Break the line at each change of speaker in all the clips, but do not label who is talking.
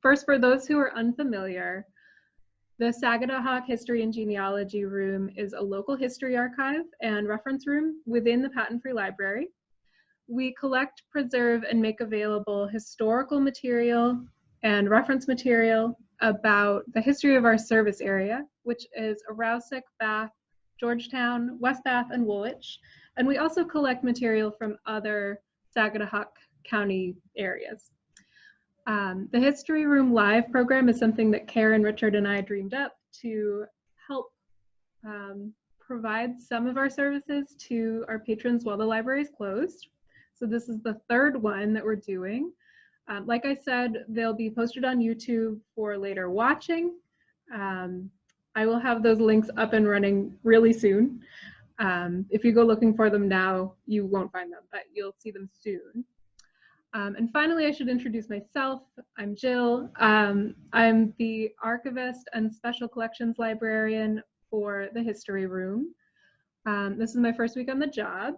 First, for those who are unfamiliar, the Saginaw History and Genealogy Room is a local history archive and reference room within the Patent-Free Library. We collect, preserve, and make available historical material and reference material about the history of our service area, which is Arousick, Bath, Georgetown, West Bath, and Woolwich. And we also collect material from other Saginaw County areas. The History Room Live program is something that Karen, Richard, and I dreamed up to help provide some of our services to our patrons while the library is closed. So this is the third one that we're doing. Like I said, they'll be posted on YouTube for later watching. I will have those links up and running really soon. If you go looking for them now, you won't find them, but you'll see them soon. And finally, I should introduce myself. I'm Jill. I'm the archivist and special collections librarian for the History Room. This is my first week on the job,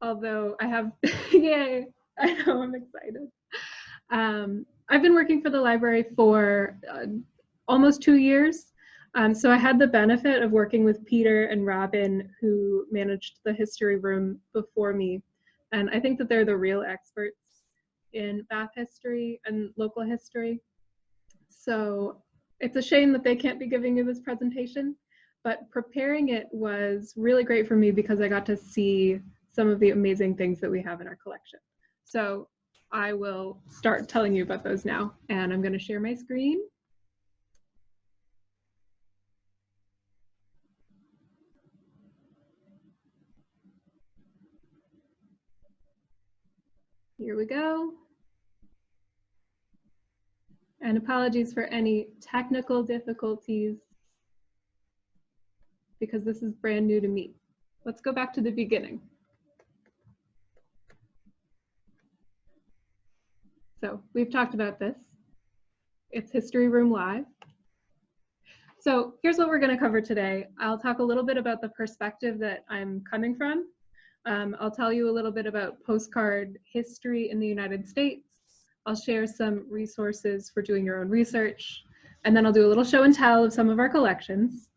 although I have, yay, I know, I'm excited. I've been working for the library for almost 2 years. So I had the benefit of working with Peter and Robin, who managed the History Room before me. And I think that they're the real experts in Bath history and local history. So it's a shame that they can't be giving you this presentation, but preparing it was really great for me because I got to see some of the amazing things that we have in our collection. So I will start telling you about those now, and I'm going to share my screen. Here we go. And apologies for any technical difficulties because this is brand new to me. Let's go back to the beginning. So we've talked about this. It's History Room Live. So here's what we're going to cover today. I'll talk a little bit about the perspective that I'm coming from. I'll tell you a little bit about postcard history in the United States. I'll share some resources for doing your own research, and then I'll do a little show and tell of some of our collections.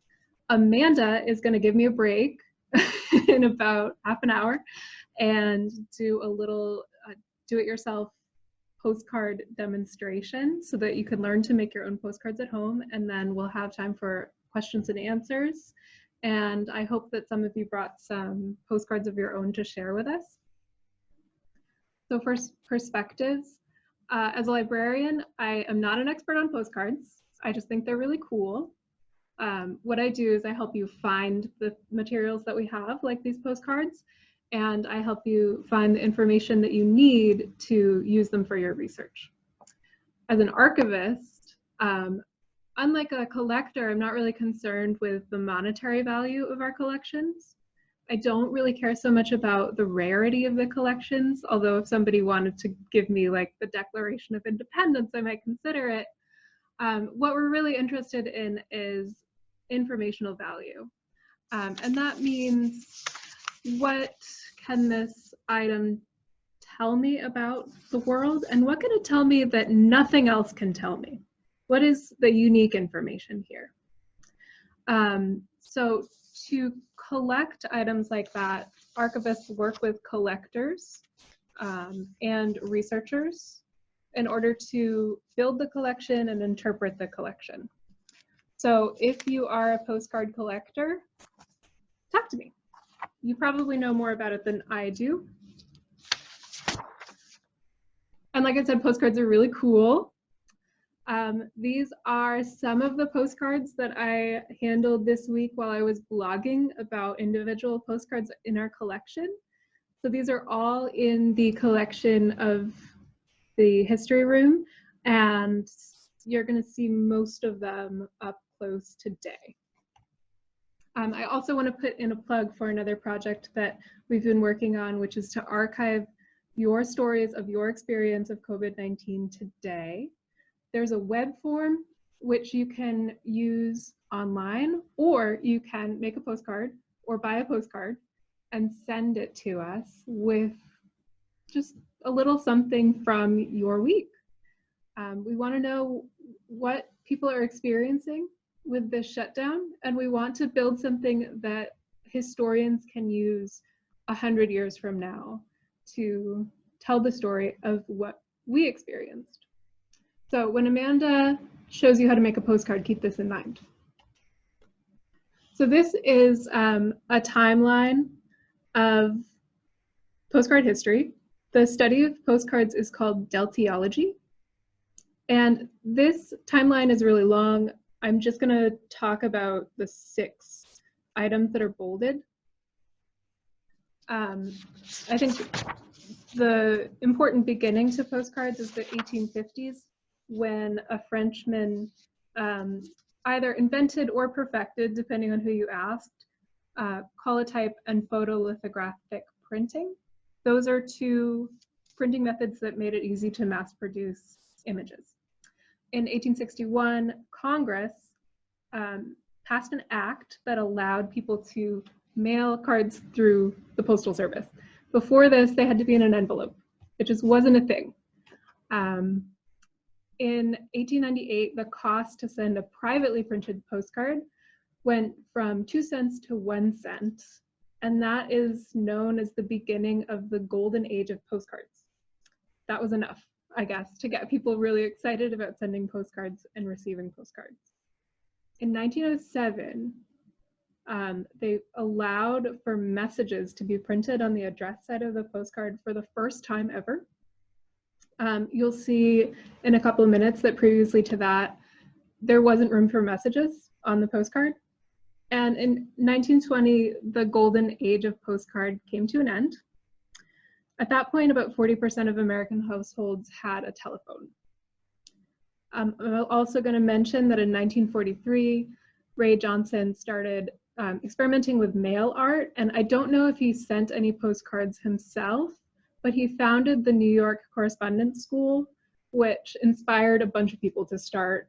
Amanda is going to give me a break in about half an hour and do a little do-it-yourself postcard demonstration so that you can learn to make your own postcards at home, and then we'll have time for questions and answers. And I hope that some of you brought some postcards of your own to share with us. So first, perspectives. As a librarian, I am not an expert on postcards. I just think they're really cool. What I do is I help you find the materials that we have, like these postcards, and I help you find the information that you need to use them for your research. As an archivist, unlike a collector, I'm not really concerned with the monetary value of our collections. I don't really care so much about the rarity of the collections, although if somebody wanted to give me like the Declaration of Independence, I might consider it. What we're really interested in is informational value. And that means, what can this item tell me about the world, and what can it tell me that nothing else can tell me? What is the unique information here? So to collect items like that, archivists work with collectors and researchers in order to build the collection and interpret the collection. So if you are a postcard collector, talk to me. You probably know more about it than I do. And like I said, postcards are really cool. These are some of the postcards that I handled this week while I was blogging about individual postcards in our collection. So these are all in the collection of the History Room, and you're going to see most of them up close today. I also want to put in a plug for another project that we've been working on, which is to archive your stories of your experience of COVID-19 today. There's a web form which you can use online, or you can make a postcard or buy a postcard and send it to us with just a little something from your week. We want to know what people are experiencing with this shutdown, and we want to build something that historians can use 100 years from now to tell the story of what we experienced. So when Amanda shows you how to make a postcard, keep this in mind. So this is a timeline of postcard history. The study of postcards is called Deltiology. And this timeline is really long. I'm just going to talk about the 6 items that are bolded. I think the important beginning to postcards is the 1850s, when a Frenchman either invented or perfected, depending on who you asked, collotype and photolithographic printing. Those are 2 printing methods that made it easy to mass produce images. In 1861, Congress passed an act that allowed people to mail cards through the Postal Service. Before this, they had to be in an envelope. It just wasn't a thing. In 1898, the cost to send a privately printed postcard went from 2 cents to 1 cent, and that is known as the beginning of the golden age of postcards. That was enough, I guess, to get people really excited about sending postcards and receiving postcards. In 1907, they allowed for messages to be printed on the address side of the postcard for the first time ever. You'll see in a couple of minutes that previously to that, there wasn't room for messages on the postcard. And in 1920, the golden age of postcard came to an end. At that point, about 40% of American households had a telephone. I'm also going to mention that in 1943, Ray Johnson started experimenting with mail art, and I don't know if he sent any postcards himself, but he founded the New York Correspondence School, which inspired a bunch of people to start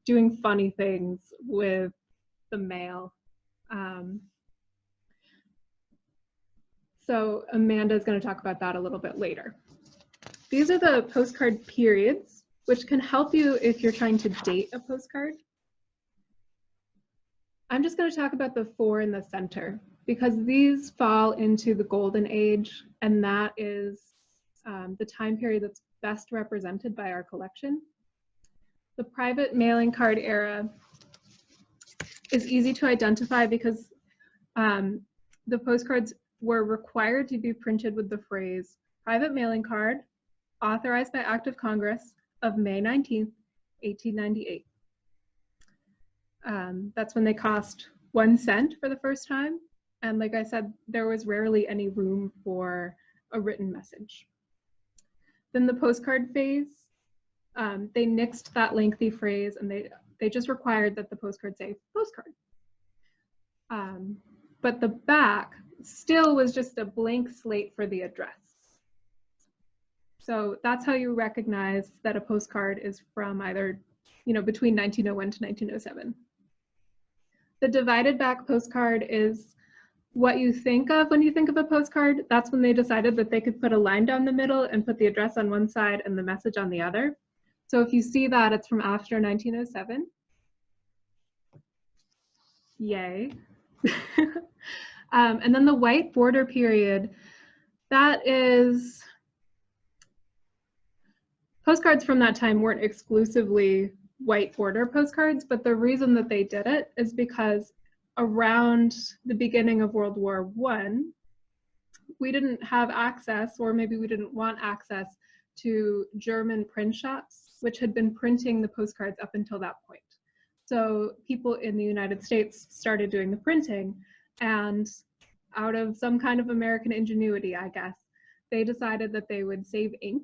doing funny things with the mail. So Amanda's going to talk about that a little bit later. These are the postcard periods, which can help you if you're trying to date a postcard. I'm just going to talk about the 4 in the center, because these fall into the golden age, and that is the time period that's best represented by our collection. The private mailing card era is easy to identify because the postcards were required to be printed with the phrase "private mailing card, authorized by Act of Congress of May 19th, 1898. That's when they cost 1 cent for the first time. And like I said, there was rarely any room for a written message. Then the postcard phase, they nixed that lengthy phrase, and they just required that the postcard say postcard. But the back still was just a blank slate for the address. So that's how you recognize that a postcard is from either, between 1901 to 1907. The divided back postcard is what you think of when you think of a postcard. That's when they decided that they could put a line down the middle and put the address on one side and the message on the other. So if you see that, it's from after 1907. Yay. And then the white border period, that is, postcards from that time weren't exclusively white border postcards, but the reason that they did it is because around the beginning of World War I, we didn't have access, or maybe we didn't want access to German print shops, which had been printing the postcards up until that point. So people in the United States started doing the printing, and out of some kind of American ingenuity, I guess, they decided that they would save ink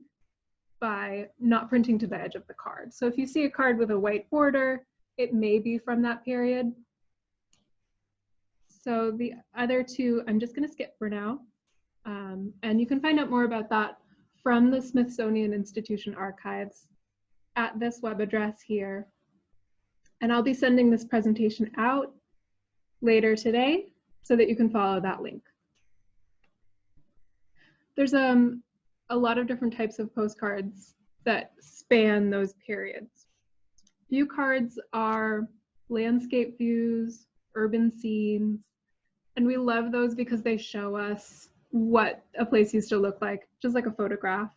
by not printing to the edge of the card. So if you see a card with a white border, it may be from that period. So the other 2, I'm just going to skip for now. And you can find out more about that from the Smithsonian Institution archives at this web address here. And I'll be sending this presentation out later today so that you can follow that link. There's a lot of different types of postcards that span those periods. View cards are landscape views, urban scenes, and we love those because they show us what a place used to look like, just like a photograph.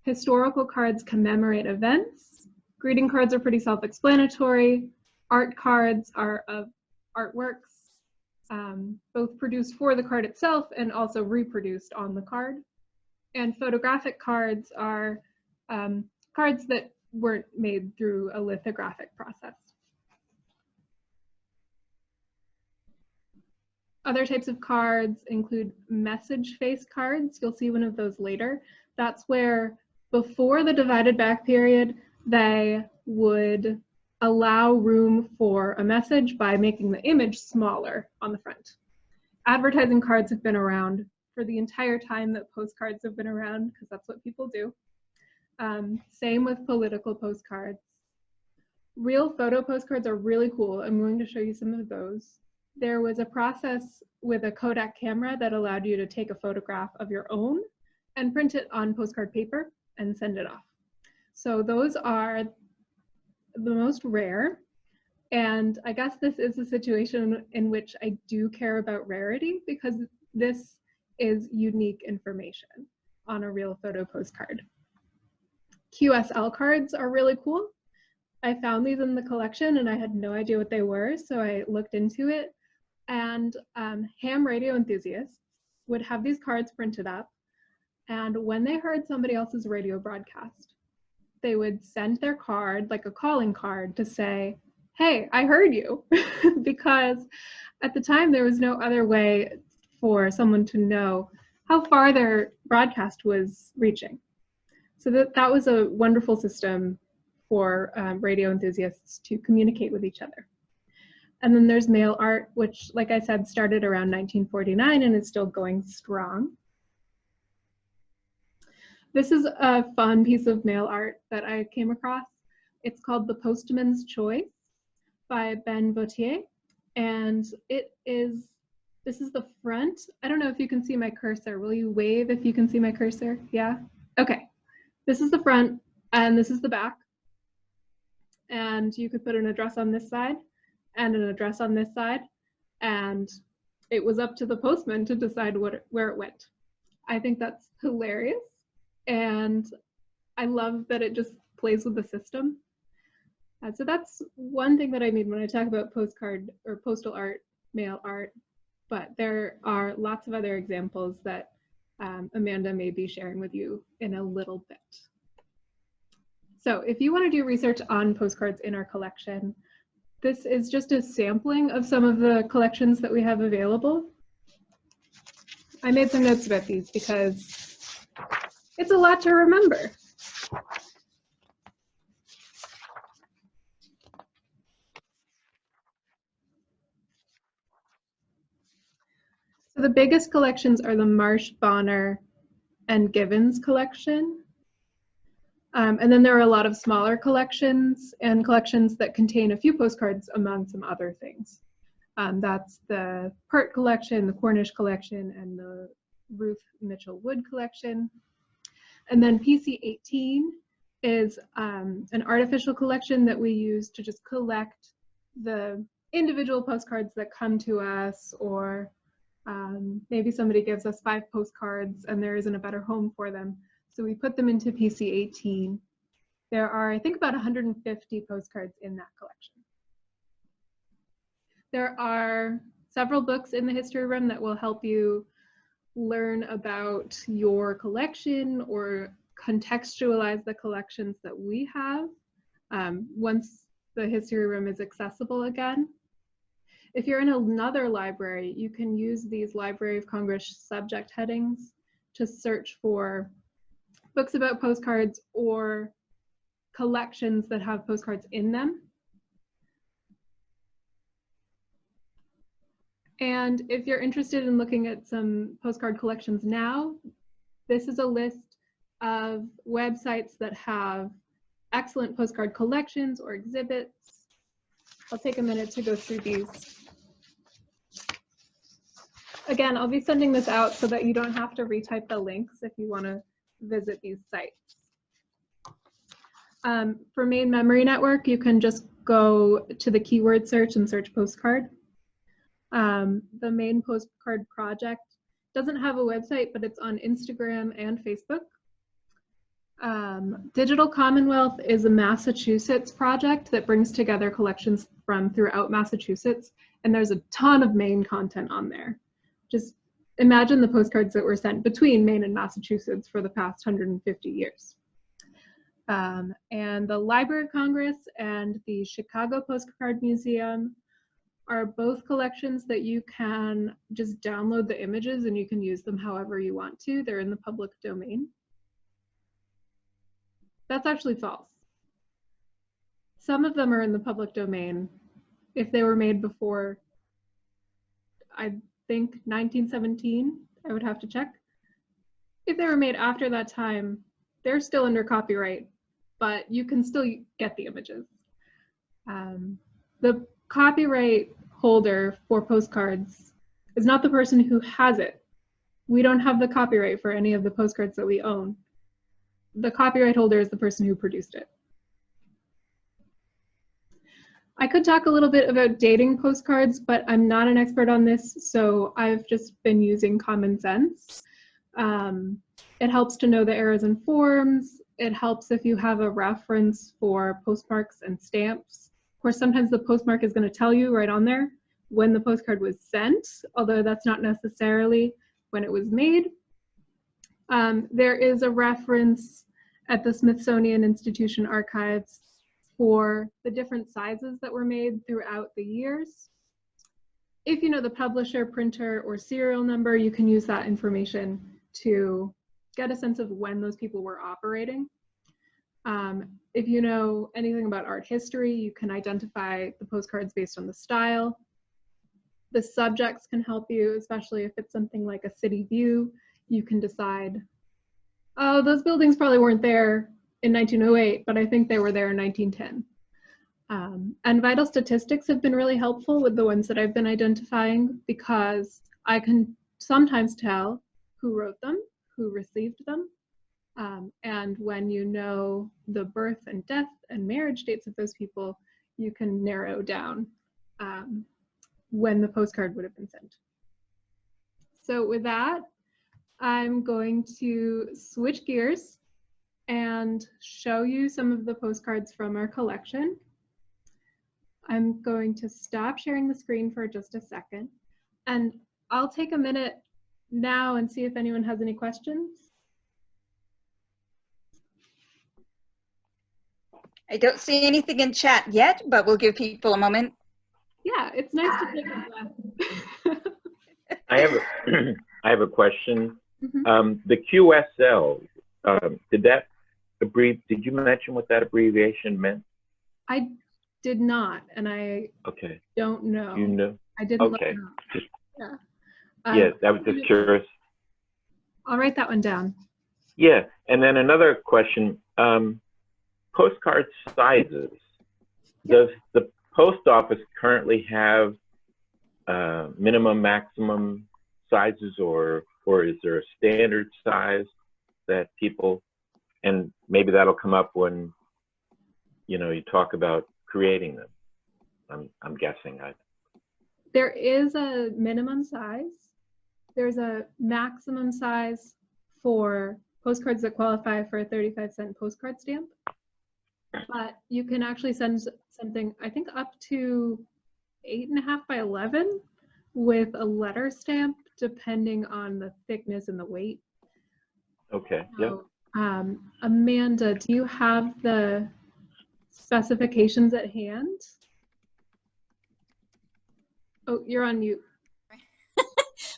Historical cards commemorate events. Greeting cards are pretty self-explanatory. Art cards are of artworks, both produced for the card itself and also reproduced on the card. And photographic cards are cards that weren't made through a lithographic process. Other types of cards include message face cards. You'll see one of those later. That's where before the divided back period, they would allow room for a message by making the image smaller on the front. Advertising cards have been around for the entire time that postcards have been around, because that's what people do. Same with political postcards. Real photo postcards are really cool. I'm going to show you some of those. There was a process with a Kodak camera that allowed you to take a photograph of your own and print it on postcard paper and send it off. So those are the most rare. And I guess this is a situation in which I do care about rarity, because this is unique information on a real photo postcard. QSL cards are really cool. I found these in the collection and I had no idea what they were, so I looked into it. And ham radio enthusiasts would have these cards printed up, and when they heard somebody else's radio broadcast, they would send their card, like a calling card, to say, hey, I heard you, because at the time there was no other way for someone to know how far their broadcast was reaching. So that was a wonderful system for radio enthusiasts to communicate with each other. And then there's mail art, which, like I said, started around 1949 and is still going strong. This is a fun piece of mail art that I came across. It's called The Postman's Choice by Ben Vautier. And this is the front. I don't know if you can see my cursor. Will you wave if you can see my cursor? Yeah? Okay. This is the front and this is the back. And you could put an address on this side and an address on this side, and it was up to the postman to decide where it went. I think that's hilarious, and I love that it just plays with the system. So that's one thing that I mean when I talk about postcard or postal art, mail art, but there are lots of other examples that Amanda may be sharing with you in a little bit. So if you want to do research on postcards in our collection, this is just a sampling of some of the collections that we have available. I made some notes about these because it's a lot to remember. So the biggest collections are the Marsh, Bonner, and Givens collection. And then there are a lot of smaller collections and collections that contain a few postcards among some other things. That's the Pert collection, the Cornish collection, and the Ruth Mitchell Wood collection. And then PC18 is an artificial collection that we use to just collect the individual postcards that come to us, or maybe somebody gives us 5 postcards and there isn't a better home for them. So we put them into PC18. There are, I think, about 150 postcards in that collection. There are several books in the history room that will help you learn about your collection or contextualize the collections that we have once the history room is accessible again. If you're in another library, you can use these Library of Congress subject headings to search for books about postcards or collections that have postcards in them. And if you're interested in looking at some postcard collections now, this is a list of websites that have excellent postcard collections or exhibits. I'll take a minute to go through these. Again, I'll be sending this out so that you don't have to retype the links if you want to visit these sites. For main memory network, you can just go to the keyword search and search postcard. The main postcard project doesn't have a website, but it's on Instagram and Facebook. Digital Commonwealth is a Massachusetts project that brings together collections from throughout Massachusetts, and there's a ton of Maine content on there. Just imagine the postcards that were sent between Maine and Massachusetts for the past 150 years. And the Library of Congress and the Chicago Postcard Museum are both collections that you can just download the images and you can use them however you want to. They're in the public domain. That's actually false. Some of them are in the public domain if they were made before, I think, 1917. I would have to check. If they were made after that time, they're still under copyright, but you can still get the images. The copyright holder for postcards is not the person who has it. We don't have the copyright for any of the postcards that we own. The copyright holder is the person who produced it. I could talk a little bit about dating postcards, but I'm not an expert on this, so I've just been using common sense. It helps to know the eras and forms. It helps if you have a reference for postmarks and stamps. Of course, sometimes the postmark is going to tell you right on there when the postcard was sent, although that's not necessarily when it was made. There is a reference at the Smithsonian Institution archives for the different sizes that were made throughout the years. If you know the publisher, printer, or serial number, you can use that information to get a sense of when those people were operating. If you know anything about art history, you can identify the postcards based on the style. The subjects can help you, especially if it's something like a city view. You can decide, oh, those buildings probably weren't there in 1908, but I think they were there in 1910. And vital statistics have been really helpful with the ones that I've been identifying, because I can sometimes tell who wrote them, who received them, and when you know the birth and death and marriage dates of those people, you can narrow down when the postcard would have been sent. So with that, I'm going to switch gears and show you some of the postcards from our collection. I'm going to stop sharing the screen for just a second, and I'll take a minute now and see if anyone has any questions.
I don't see anything in chat yet, but we'll give people a moment.
Yeah, it's nice to take a breath.
I have a question.
Mm-hmm.
The QSL, did you mention what that abbreviation meant?
I did not, and I don't know.
You know?
I didn't
okay.
look it up. Yeah.
Yeah, I was just curious.
I'll write that one down.
Yeah, and then another question. Postcard sizes. Does the post office currently have minimum, maximum sizes, or is there a standard size that people, and maybe that'll come up when you talk about creating them. I'm guessing.
There is a minimum size. There's a maximum size for postcards that qualify for a 35-cent postcard stamp. But you can actually send something, I think, up to 8.5 by 11 with a letter stamp, depending on the thickness and the weight.
Okay.
So, yeah. Amanda, do you have the specifications at hand? Oh, you're on mute.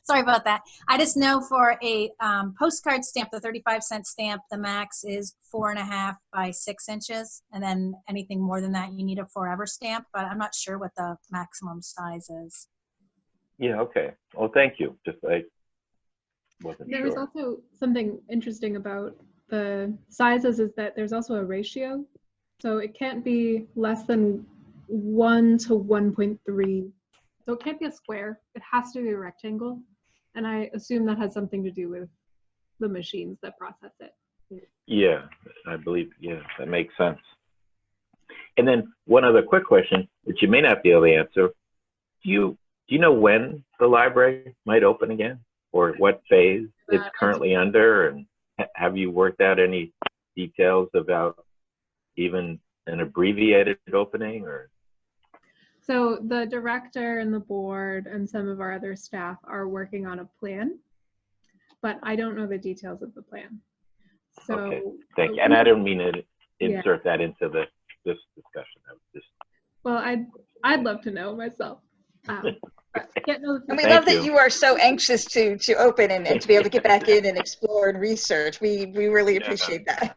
Sorry about that. I just know for a postcard stamp, the 35-cent stamp, the max is 4.5 by 6 inches. And then anything more than that, you need a forever stamp, but I'm not sure what the maximum size is.
Yeah, okay. Well, thank you. Just I wasn't sure.
There's also something interesting about the sizes is that there's also a ratio. So it can't be less than 1 to 1.3. So it can't be a square. It has to be a rectangle. And I assume that has something to do with the machines that process it.
Yeah, I believe, yeah, that makes sense. And then one other quick question, which you may not be able to answer. Do you know when the library might open again, or what phase it's currently under? And have you worked out any details about even an abbreviated opening? Or
So the director and the board and some of our other staff are working on a plan, but I don't know the details of the plan. So
okay, thank you. And I don't mean to insert that into this discussion. I was just,
well, I'd love to know myself. But can't know
And we
Thank
love
you.
that you are so anxious to open and to be able to get back in and explore and research. We really appreciate that.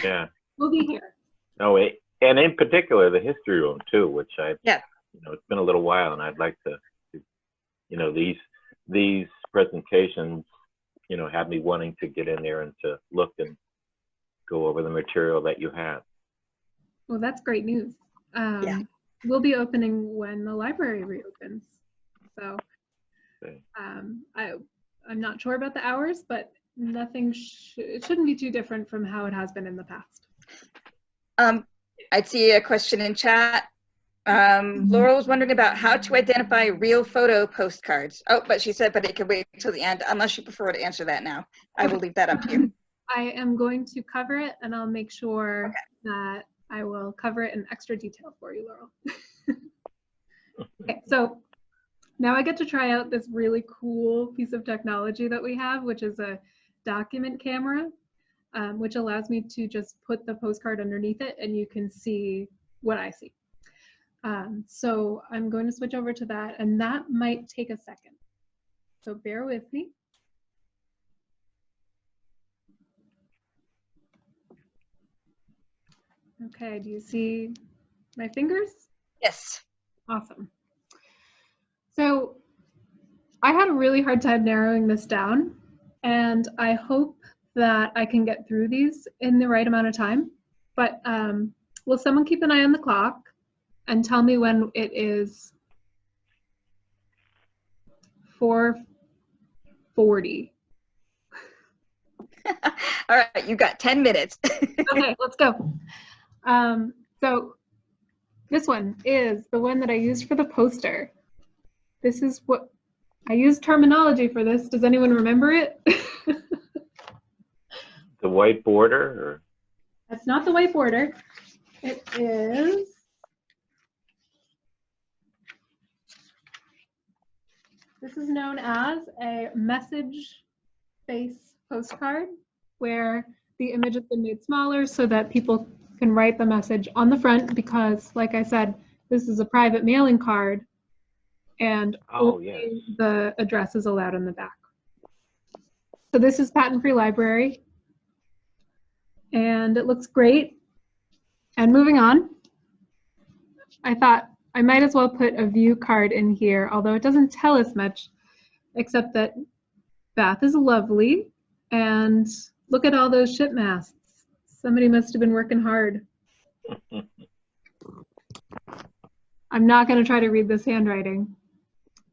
yeah.
We'll be here.
No, and in particular, the history room too, which
Yeah.
It's been a little while, and I'd like to these presentations, have me wanting to get in there and to look and go over the material that you have.
Well, that's great news.
Yeah.
We'll be opening when the library reopens. So
Okay.
I'm not sure about the hours, but nothing it shouldn't be too different from how it has been in the past.
I'd see a question in chat. Laurel was wondering about how to identify real photo postcards. Oh, but she said, but it could wait till the end, unless you prefer to answer that now. I will leave that up to you.
I am going to cover it, and I'll make sure that I will cover it in extra detail for you, Laurel. Okay, so now I get to try out this really cool piece of technology that we have, which is a document camera, which allows me to just put the postcard underneath it, and you can see what I see. So I'm going to switch over to that, and that might take a second. So bear with me. Okay, do you see my fingers?
Yes.
Awesome. So I had a really hard time narrowing this down, and I hope that I can get through these in the right amount of time. But will someone keep an eye on the clock and tell me when it is 4:40?
All right, you got 10 minutes.
Okay, let's go. So this one is the one that I used for the poster. This is what I used terminology for this. Does anyone remember it?
The white border, or?
That's not the white border. It is. This is known as a message face postcard, where the image has been made smaller so that people can write the message on the front, because, like I said, this is a private mailing card, and only the address is allowed in the back. So this is patent-free library, and it looks great. And moving on, I thought I might as well put a view card in here, although it doesn't tell us much, except that Bath is lovely, and look at all those ship masts. Somebody must have been working hard. I'm not going to try to read this handwriting,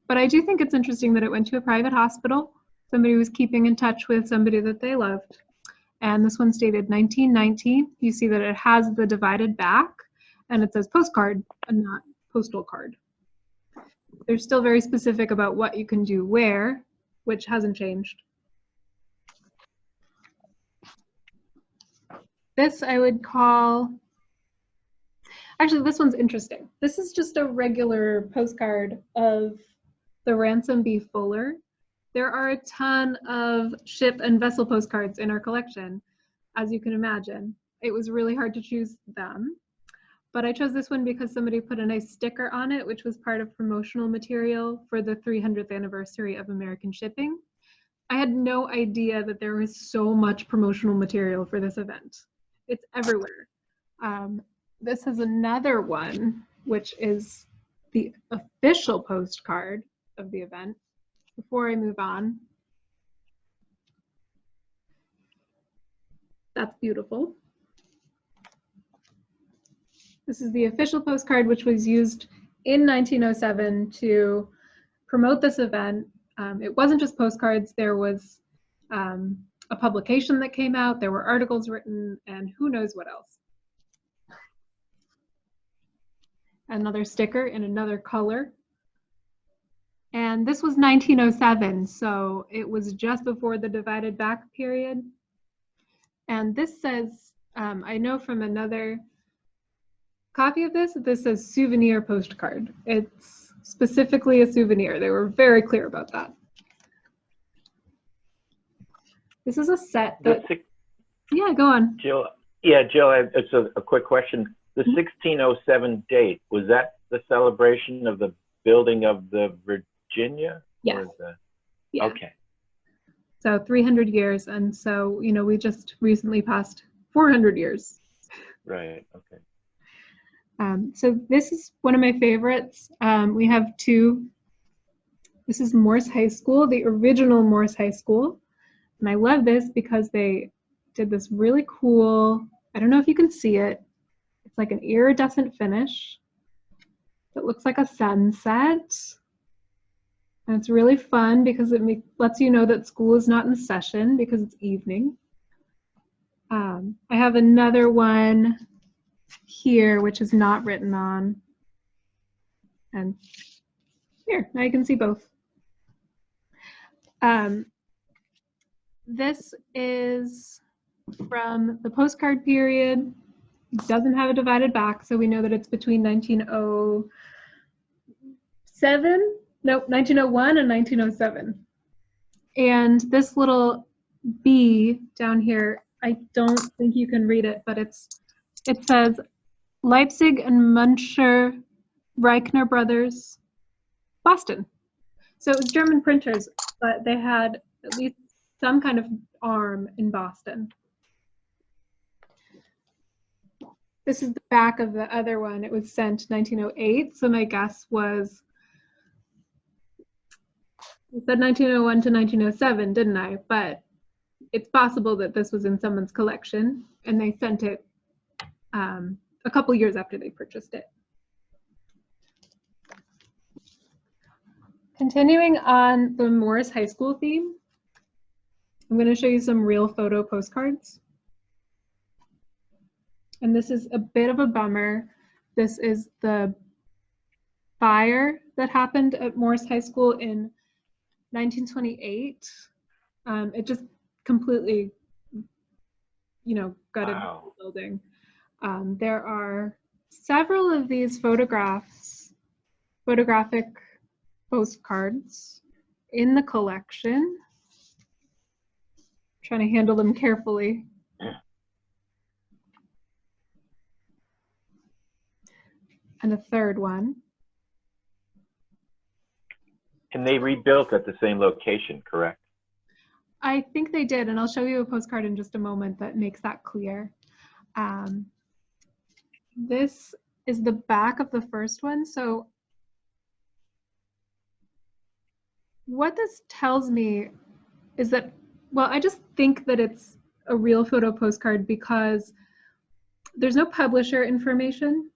but I do think it's interesting that it went to a private hospital. Somebody was keeping in touch with somebody that they loved. And this one's dated 1919. You see that it has the divided back, and it says postcard and not postal card. They're still very specific about what you can do where, which hasn't changed. This I would call, actually this one's interesting. This is just a regular postcard of the Ransom B. Fuller. There are a ton of ship and vessel postcards in our collection, as you can imagine. It was really hard to choose them, but I chose this one because somebody put a nice sticker on it, which was part of promotional material for the 300th anniversary of American shipping. I had no idea that there was so much promotional material for this event. It's everywhere. This is another one, which is the official postcard of the event. Before I move on, that's beautiful. This is the official postcard, which was used in 1907 to promote this event. It wasn't just postcards. There was a publication that came out, there were articles written, and who knows what else. Another sticker in another color. And this was 1907, so it was just before the divided back period. And this says, I know from another copy of this, this says souvenir postcard. It's specifically a souvenir. They were very clear about that. This is a set that, yeah, go on.
Jill, it's a quick question. The 1607 date, was that the celebration of the building of the Virginia?
Yes.
Yeah. Okay.
So 300 years, and so, you know, we just recently passed 400 years.
Right, okay.
So this is one of my favorites. We have two. This is Morse High School, the original Morse High School. And I love this because they did this really cool, I don't know if you can see it. It's like an iridescent finish that looks like a sunset. And it's really fun because it lets you know that school is not in session because it's evening. I have another one here, which is not written on. And here, now you can see both. This is from the postcard period. It doesn't have a divided back, so we know that it's between 1901 and 1907. And this little B down here, I don't think you can read it, but it says Leipzig and Muncher Reichner Brothers, Boston. So it was German printers, but they had at least some kind of arm in Boston. This is the back of the other one. It was sent 1908, so my guess was, I said 1901 to 1907, didn't I? But it's possible that this was in someone's collection, and they sent it a couple years after they purchased it. Continuing on the Morris High School theme, I'm going to show you some real photo postcards. And this is a bit of a bummer. This is the fire that happened at Morris High School in 1928. It just completely, you know, gutted the building. There are several of these photographic postcards in the collection. Trying to handle them carefully. And a third one.
And they rebuilt at the same location, correct?
I think they did, and I'll show you a postcard in just a moment that makes that clear. This is the back of the first one. So what this tells me is that, well, I just think that it's a real photo postcard because there's no publisher information,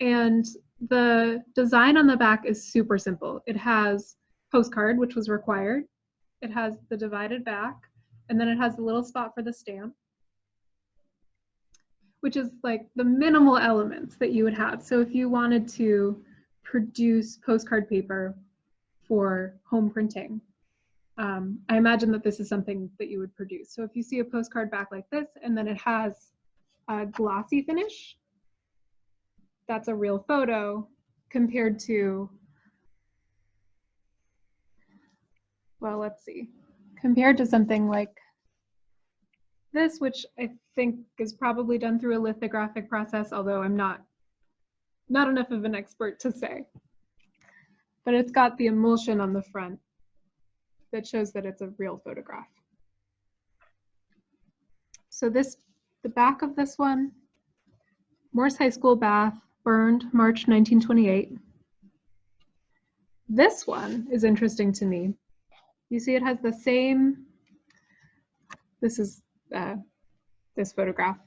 and the design on the back is super simple. It has postcard, which was required. It has the divided back, and then it has the little spot for the stamp, which is like the minimal elements that you would have. So if you wanted to produce postcard paper for home printing, I imagine that this is something that you would produce. So if you see a postcard back like this, and then it has a glossy finish, that's a real photo compared to, well, let's see, compared to something like this, which I think is probably done through a lithographic process, although I'm not enough of an expert to say. But it's got the emulsion on the front that shows that it's a real photograph. So this, the back of this one, Morse High School, Bath, burned March 1928. This one is interesting to me. You see it has the same, this is this photograph.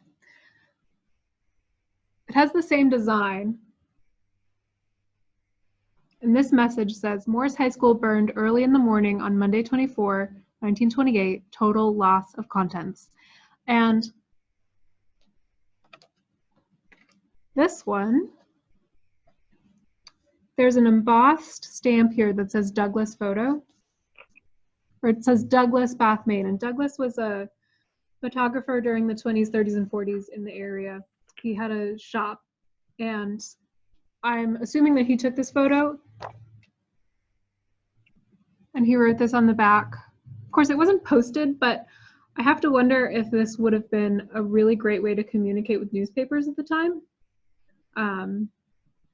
It has the same design. And this message says, Morse High School burned early in the morning on Monday 24, 1928, total loss of contents. And this one, there's an embossed stamp here that says Douglas photo, or it says Douglas Bath, Maine. And Douglas was a photographer during the 20s, 30s, and 40s in the area. He had a shop, and I'm assuming that he took this photo and he wrote this on the back. Of course, it wasn't posted, but I have to wonder if this would have been a really great way to communicate with newspapers at the time.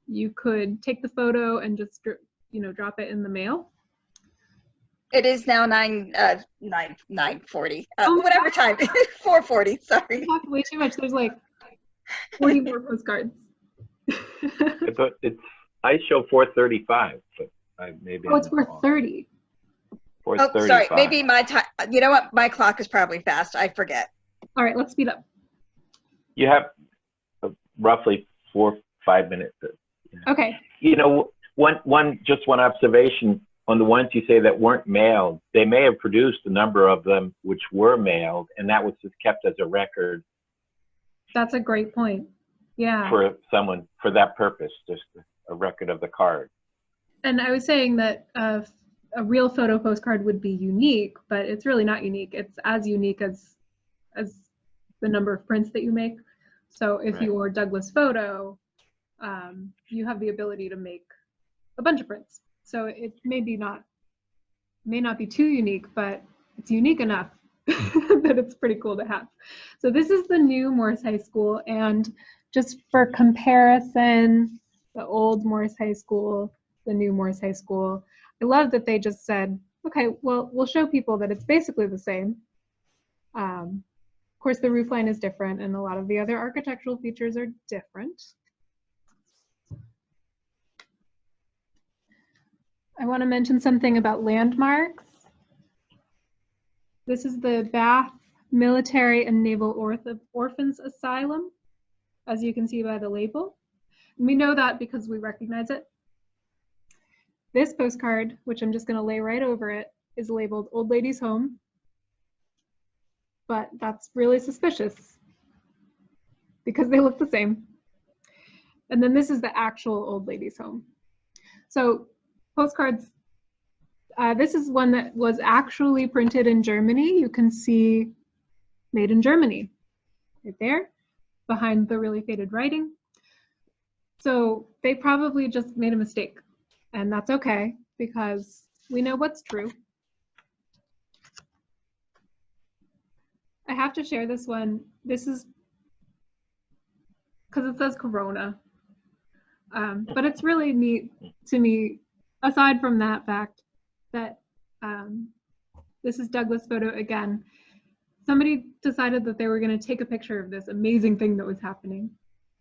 You could take the photo and just, drop it in the mail.
It is now 9:40.
Oh,
Whatever time. 4:40. Sorry.
I talked way too much. There's like 40 more postcards.
I show 4:35, but maybe.
Oh, it's 4:30.
4:35.
Oh, sorry. Maybe my time. You know what? My clock is probably fast. I forget.
All right, let's speed up.
You have roughly 4 or 5 minutes.
Okay.
One observation on the ones you say that weren't mailed. They may have produced a number of them which were mailed, and that was just kept as a record.
That's a great point. Yeah.
For someone for that purpose, just a record of the card.
And I was saying that a real photo postcard would be unique, but it's really not unique. It's as unique as the number of prints that you make. So if you're Douglas Photo, you have the ability to make a bunch of prints. So it may not be too unique, but it's unique enough that it's pretty cool to have. So this is the new Morris High School, and just for comparison, the old Morris High School, the new Morris High School, I love that they just said, okay, well, we'll show people that it's basically the same. Of course, the roof line is different, and a lot of the other architectural features are different. I want to mention something about landmarks. This is the Bath Military and Naval Orphans Asylum, as you can see by the label. And we know that because we recognize it. This postcard, which I'm just going to lay right over it, is labeled Old Ladies Home, but that's really suspicious because they look the same. And then this is the actual Old Ladies Home. So postcards, this is one that was actually printed in Germany. You can see made in Germany right there behind the really faded writing. So they probably just made a mistake, and that's okay because we know what's true. I have to share this one. This is because it says Corona, but it's really neat to me, aside from that fact that this is Douglas Photo again. Somebody decided that they were going to take a picture of this amazing thing that was happening,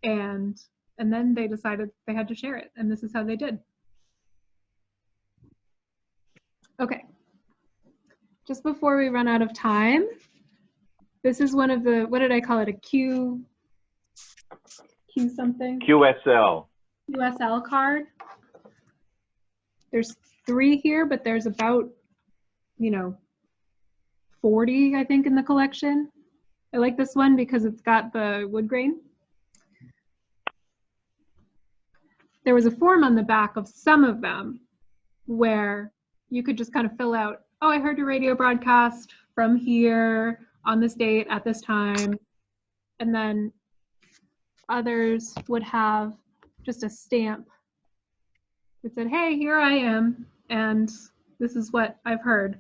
and then they decided they had to share it, and this is how they did. Okay, just before we run out of time, this is one of the, what did I call it, a Q something?
QSL.
QSL card. There's 3 here, but there's about, 40, I think, in the collection. I like this one because it's got the wood grain. There was a form on the back of some of them where you could just kind of fill out, oh, I heard your radio broadcast from here on this date at this time. And then others would have just a stamp that said, hey, here I am, and this is what I've heard.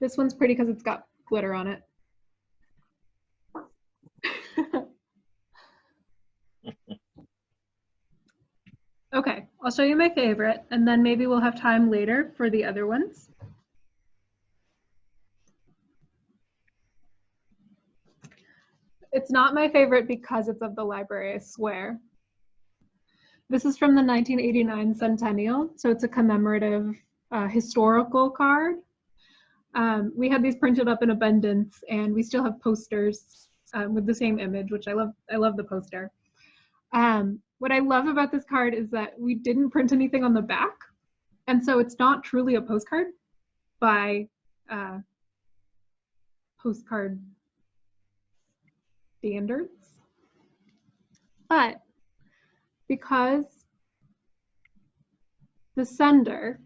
This one's pretty because it's got glitter on it. Okay, I'll show you my favorite, and then maybe we'll have time later for the other ones. It's not my favorite because it's of the library, I swear. This is from the 1989 centennial, so it's a commemorative historical card. We had these printed up in abundance, and we still have posters with the same image, which I love. I love the poster. what I love about this card is that we didn't print anything on the back. And so it's not truly a postcard by postcard standards. But because the sender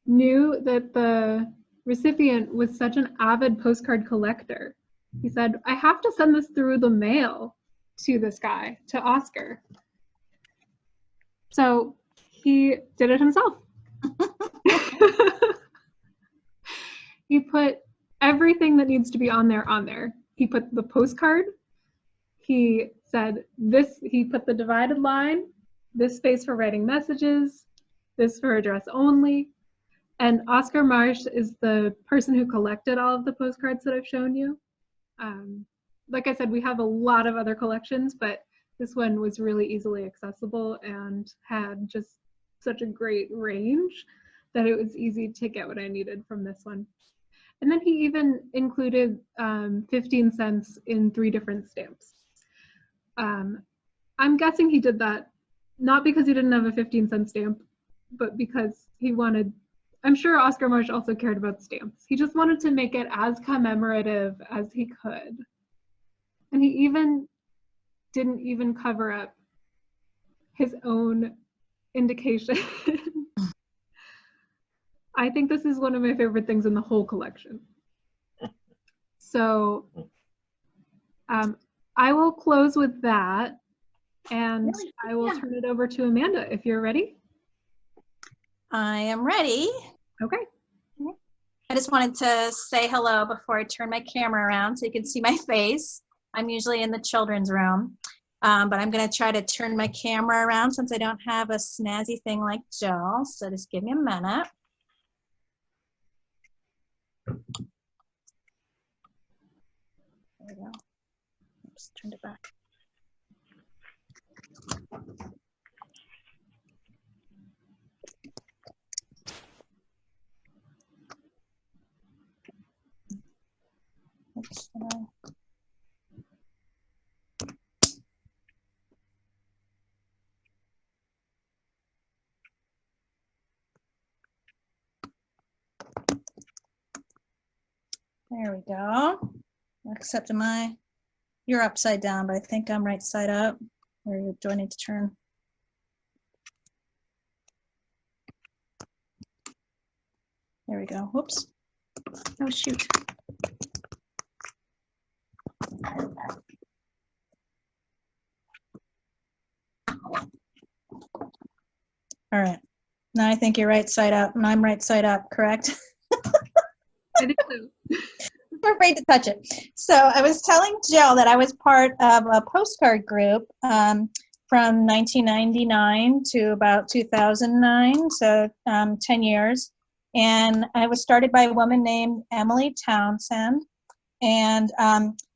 knew that the recipient was such an avid postcard collector, he said, I have to send this through the mail to this guy, to Oscar. So he did it himself. He put everything that needs to be on there. He put the postcard. He said this, he put the divided line, this space for writing messages, this for address only. And Oscar Marsh is the person who collected all of the postcards that I've shown you. Like I said, we have a lot of other collections, but this one was really easily accessible and had just such a great range that it was easy to get what I needed from this one. And then he even included 15 cents in 3 different stamps. I'm guessing he did that not because he didn't have a 15-cent stamp, but because he wanted, I'm sure Oscar Marsh also cared about stamps. He just wanted to make it as commemorative as he could. And he even didn't even cover up his own indication. I think this is one of my favorite things in the whole collection. So I will close with that, and I will turn it over to Amanda if you're ready.
I am ready.
Okay.
I just wanted to say hello before I turn my camera around so you can see my face. I'm usually in the children's room, but I'm going to try to turn my camera around since I don't have a snazzy thing like Jill. So just give me a minute. There we go. Oops, turned it back. Oops, there we go. Except you're upside down, but I think I'm right side up. Or do I need to turn? There we go. Whoops. Oh, shoot. All right. Now I think you're right side up, and I'm right side up, correct?
I think so.
I'm afraid to touch it. So I was telling Jill that I was part of a postcard group from 1999 to about 2009, so 10 years. And I was started by a woman named Emily Townsend. And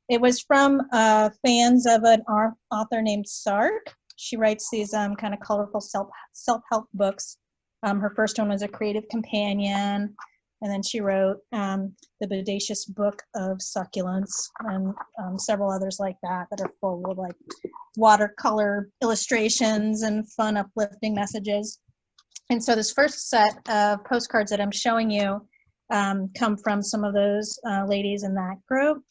it was from fans of an author named Sark. She writes these kind of colorful self-help books. Her first one was A Creative Companion. And then she wrote The Bodacious Book of Succulents and several others like that that are full of like watercolor illustrations and fun, uplifting messages. And so this first set of postcards that I'm showing you come from some of those ladies in that group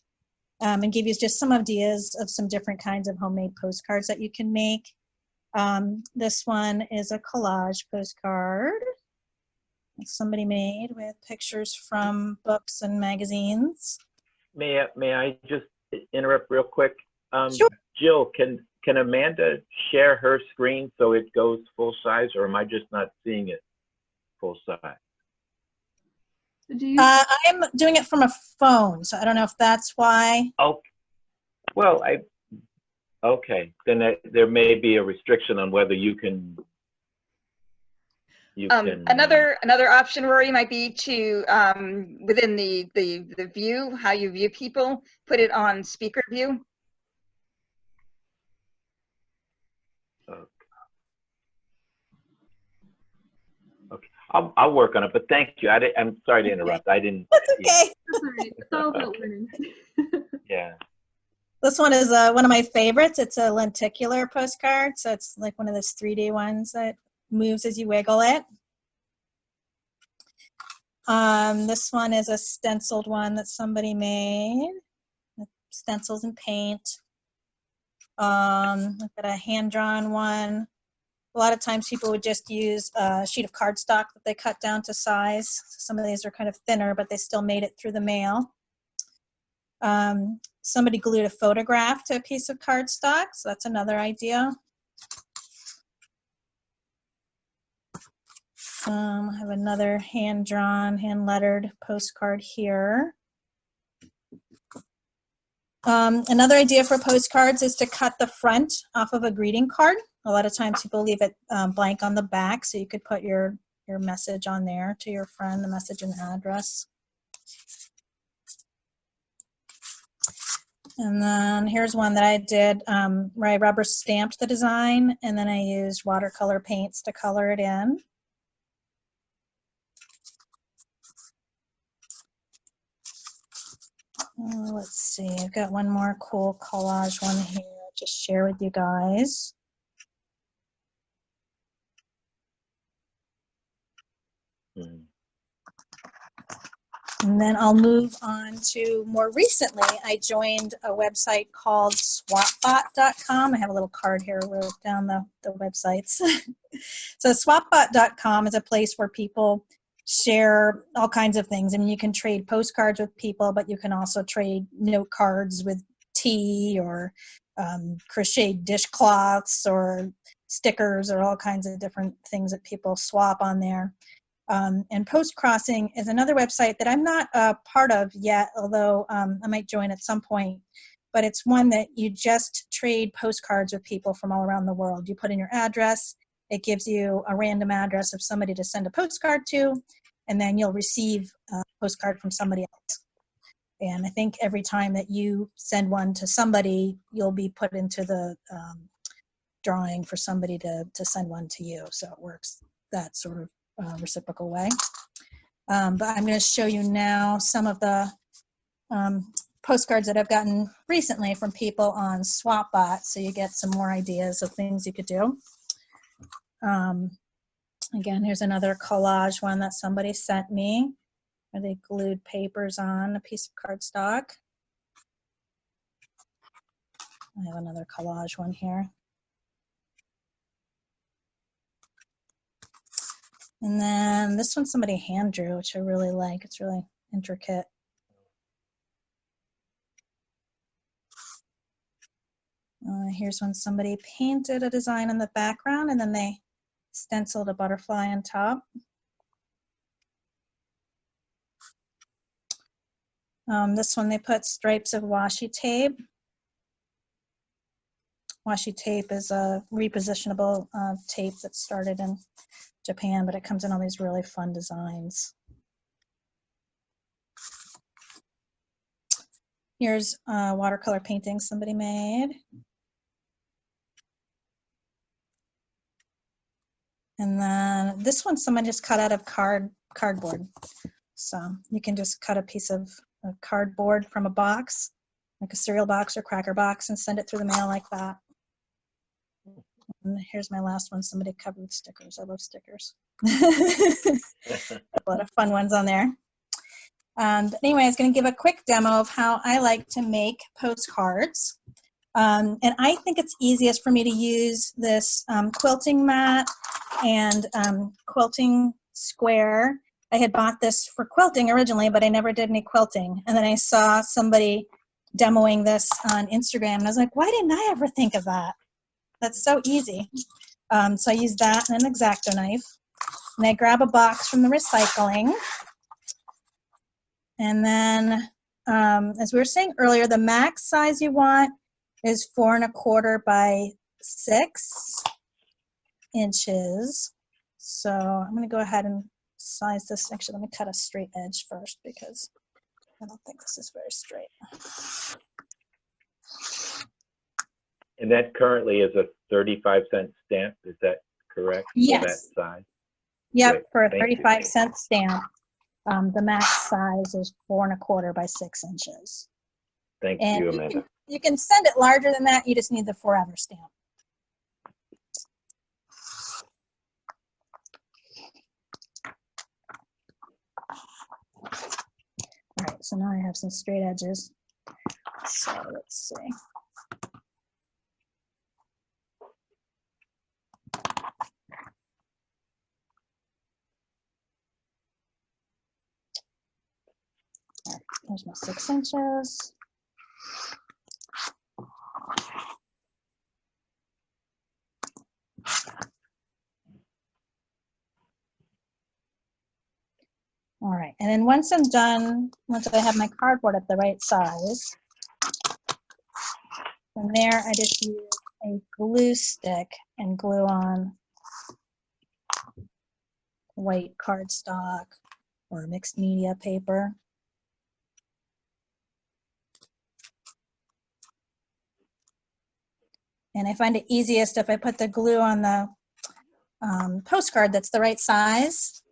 and give you just some ideas of some different kinds of homemade postcards that you can make. This one is a collage postcard somebody made with pictures from books and magazines.
May I just interrupt real quick?
Sure.
Jill, can Amanda share her screen so it goes full size, or am I just not seeing it full size?
I'm doing it from a phone, so I don't know if that's why.
Oh, well, okay. Then there may be a restriction on whether you can.
Another option, Rory, might be to within the view, how you view people, put it on speaker view.
Okay, I'll work on it. But thank you. I'm sorry to interrupt. I didn't.
That's okay.
That's all right. It's all about learning.
Yeah.
This one is one of my favorites. It's a lenticular postcard, so it's like one of those 3D ones that moves as you wiggle it. This one is a stenciled one that somebody made. Stencils and paint. I've got a hand-drawn one. A lot of times people would just use a sheet of cardstock that they cut down to size. Some of these are kind of thinner, but they still made it through the mail. Somebody glued a photograph to a piece of cardstock, so that's another idea. I have another hand-drawn, hand-lettered postcard here. Another idea for postcards is to cut the front off of a greeting card. A lot of times people leave it blank on the back, so you could put your message on there to your friend, the message and address. And then here's one that I did where I rubber stamped the design, and then I used watercolor paints to color it in. Let's see, I've got one more cool collage one here I'll just share with you guys. And then I'll move on to more recently, I joined a website called swapbot.com. I have a little card here, wrote down the websites. So swapbot.com is a place where people share all kinds of things. I mean, you can trade postcards with people, but you can also trade note cards with tea or crocheted dishcloths or stickers or all kinds of different things that people swap on there. And Post Crossing is another website that I'm not a part of yet, although I might join at some point. But it's one that you just trade postcards with people from all around the world. You put in your address, it gives you a random address of somebody to send a postcard to, and then you'll receive a postcard from somebody else. And I think every time that you send one to somebody, you'll be put into the drawing for somebody to send one to you. So it works that sort of reciprocal way. But I'm going to show you now some of the postcards that I've gotten recently from people on SwapBot, so you get some more ideas of things you could do. Again, here's another collage one that somebody sent me where they glued papers on a piece of cardstock. I have another collage one here. And then this one somebody hand drew, which I really like. It's really intricate. Here's one somebody painted a design in the background and then they stenciled a butterfly on top. This one they put stripes of washi tape. Washi tape is a repositionable tape that started in Japan, but it comes in all these really fun designs. Here's watercolor painting somebody made. And then this one someone just cut out of cardboard. So you can just cut a piece of cardboard from a box, like a cereal box or cracker box, and send it through the mail like that. And here's my last one, somebody covered with stickers. I love stickers. A lot of fun ones on there. But anyway, I was going to give a quick demo of how I like to make postcards. And I think it's easiest for me to use this quilting mat and quilting square. I had bought this for quilting originally, but I never did any quilting. And then I saw somebody demoing this on Instagram, and I was like, why didn't I ever think of that? That's so easy. So I use that and an X-Acto knife. And I grab a box from the recycling. And then, as we were saying earlier, the max size you want is 4 1/4 by 6 inches. So I'm going to go ahead and size this. Actually, let me cut a straight edge first because I don't think this is very straight.
And that currently is a 35-cent stamp. Is that correct?
Yes.
For that size?
Yep,
Great.
for a
Thank you.
35-cent stamp. The max size is 4 1/4 by 6 inches.
Thank
And
you, Amanda.
you can send it larger than that. You just need the forever stamp. All right, so now I have some straight edges. So let's see. All right, there's my 6 inches. All right, and then once I'm done, once I have my cardboard at the right size, from there I just use a glue stick and glue on white cardstock or mixed media paper. And I find it easiest if I put the glue on the postcard that's the right size,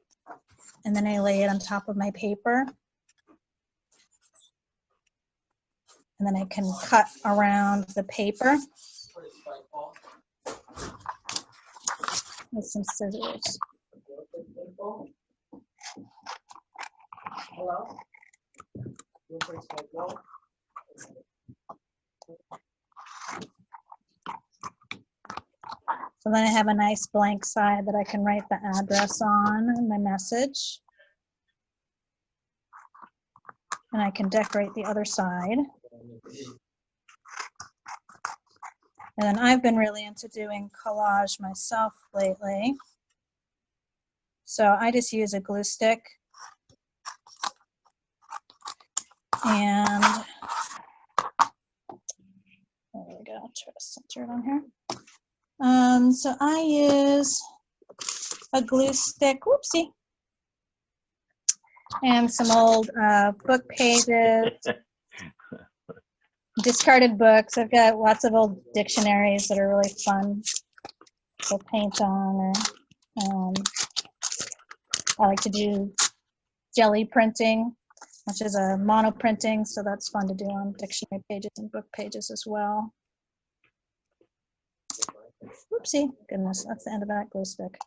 and then I lay it on top of my paper. And then I can cut around the paper with some scissors. So then I have a nice blank side that I can write the address on and my message. And I can decorate the other side. And then I've been really into doing collage myself lately. So I just use a glue stick. And there we go, I'll try to center it on here. So I use a glue stick, whoopsie, and some old book pages, discarded books. I've got lots of old dictionaries that are really fun to paint on. Or I like to do jelly printing, which is a mono printing, so that's fun to do on dictionary pages and book pages as well. Whoopsie, goodness, that's the end of that glue stick.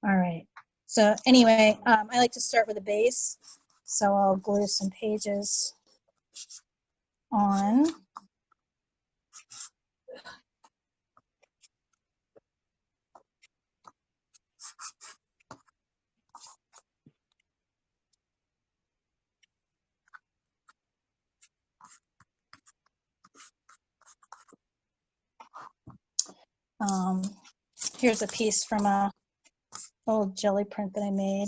All right, so anyway, I like to start with a base. So I'll glue some pages on. Here's a piece from a old jelly print that I made.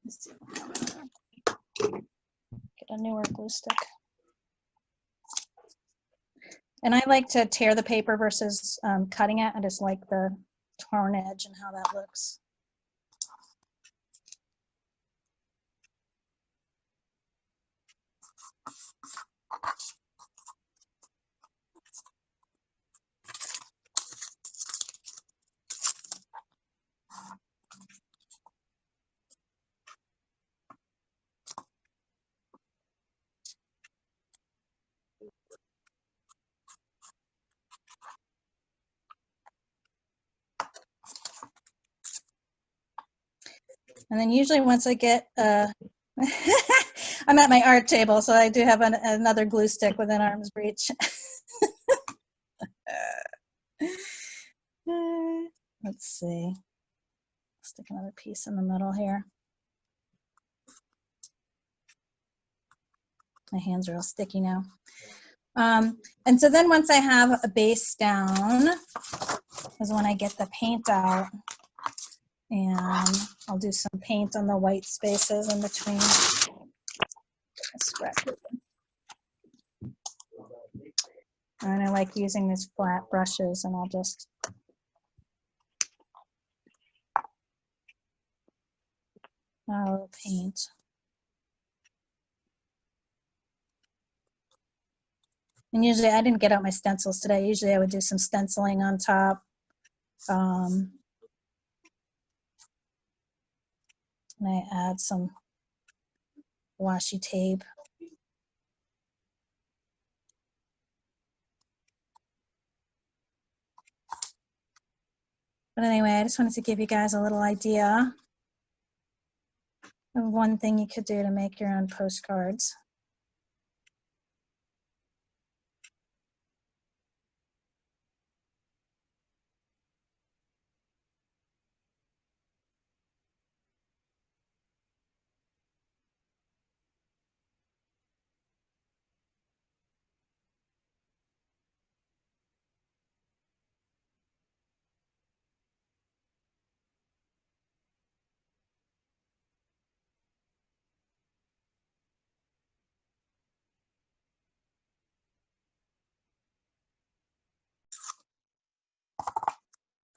Let's see. Get a newer glue stick. And I like to tear the paper versus cutting it. I just like the torn edge and how that looks. And then usually once I get, I'm at my art table, so I do have another glue stick within arm's reach. Let's see. Stick another piece in the middle here. My hands are all sticky now. And so then once I have a base down is when I get the paint out, and I'll do some paint on the white spaces in between. And I like using these flat brushes, and I'll just paint. And usually I didn't get out my stencils today. Usually I would do some stenciling on top. And I add some washi tape. But anyway, I just wanted to give you guys a little idea of one thing you could do to make your own postcards.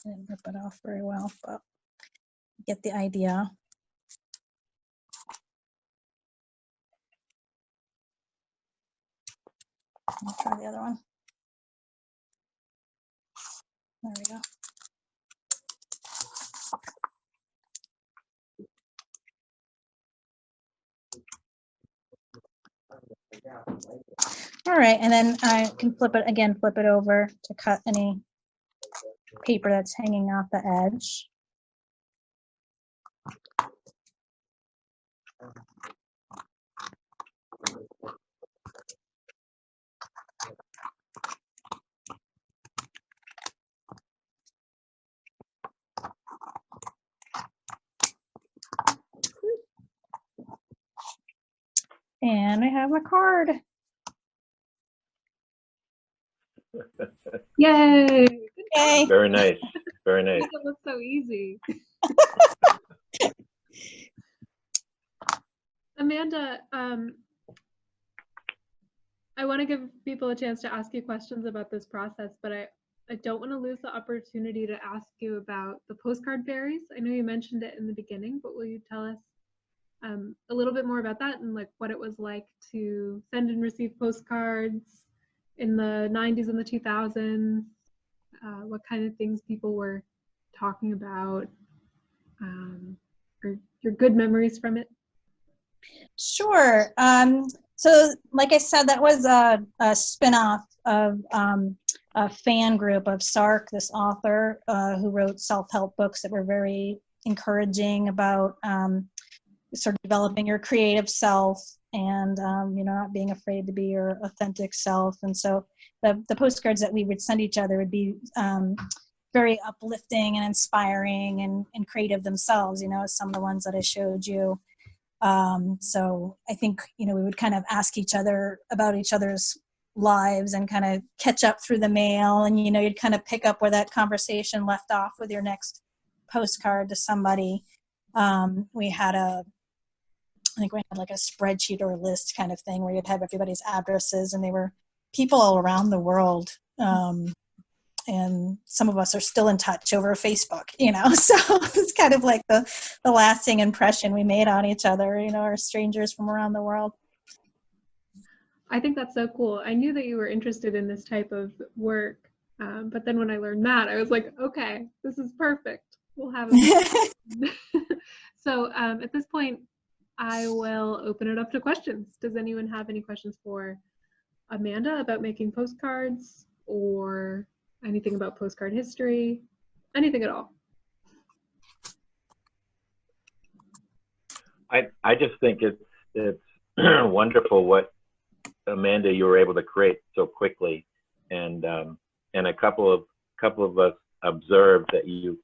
I didn't rip it off very well, but you get the idea. I'll try the other one. There we go. All right, and then I can flip it over to cut any paper that's hanging off the edge. And I have a card.
Yay!
Yay.
Very nice. Very nice.
It looks so easy. Amanda, I want to give people a chance to ask you questions about this process, but I don't want to lose the opportunity to ask you about the postcard fairies. I know you mentioned it in the beginning, but will you tell us a little bit more about that and like what it was like to send and receive postcards in the 90s and the 2000s, what kind of things people were talking about, or your good memories from it?
Sure. So like I said, that was a spin-off of a fan group of Sark, this author who wrote self-help books that were very encouraging about sort of developing your creative self and you know, not being afraid to be your authentic self. And so the postcards that we would send each other would be very uplifting and inspiring and creative themselves, you know, some of the ones that I showed you. So I think, you know, we would kind of ask each other about each other's lives and kind of catch up through the mail, and, you know, you'd kind of pick up where that conversation left off with your next postcard to somebody. We had I think we had like a spreadsheet or a list kind of thing where you'd have everybody's addresses, and they were people all around the world. And some of us are still in touch over Facebook, you know, so it's kind of like the lasting impression we made on each other, you know, our strangers from around the world.
I think that's so cool. I knew that you were interested in this type of work, but then when I learned that, I was like, okay, this is perfect. We'll have it. So at this point, I will open it up to questions. Does anyone have any questions for Amanda about making postcards, or anything about postcard history, anything at all?
I just think it's wonderful what, Amanda, you were able to create so quickly, and a couple of us observed that you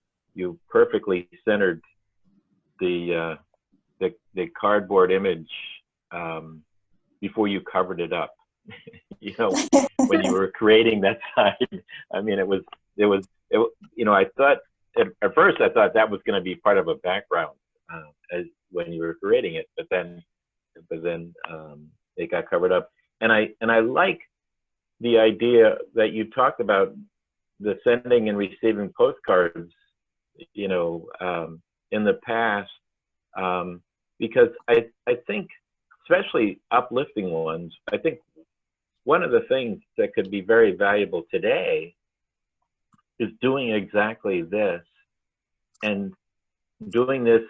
perfectly centered the cardboard image before you covered it up. You know, when you were creating that side, I mean, it was you know, I thought at first I thought that was going to be part of a background as when you were creating it, but then it got covered up. And I like the idea that you talked about, the sending and receiving postcards, you know, in the past, because I think, especially uplifting ones, I think one of the things that could be very valuable today is doing exactly this, and doing this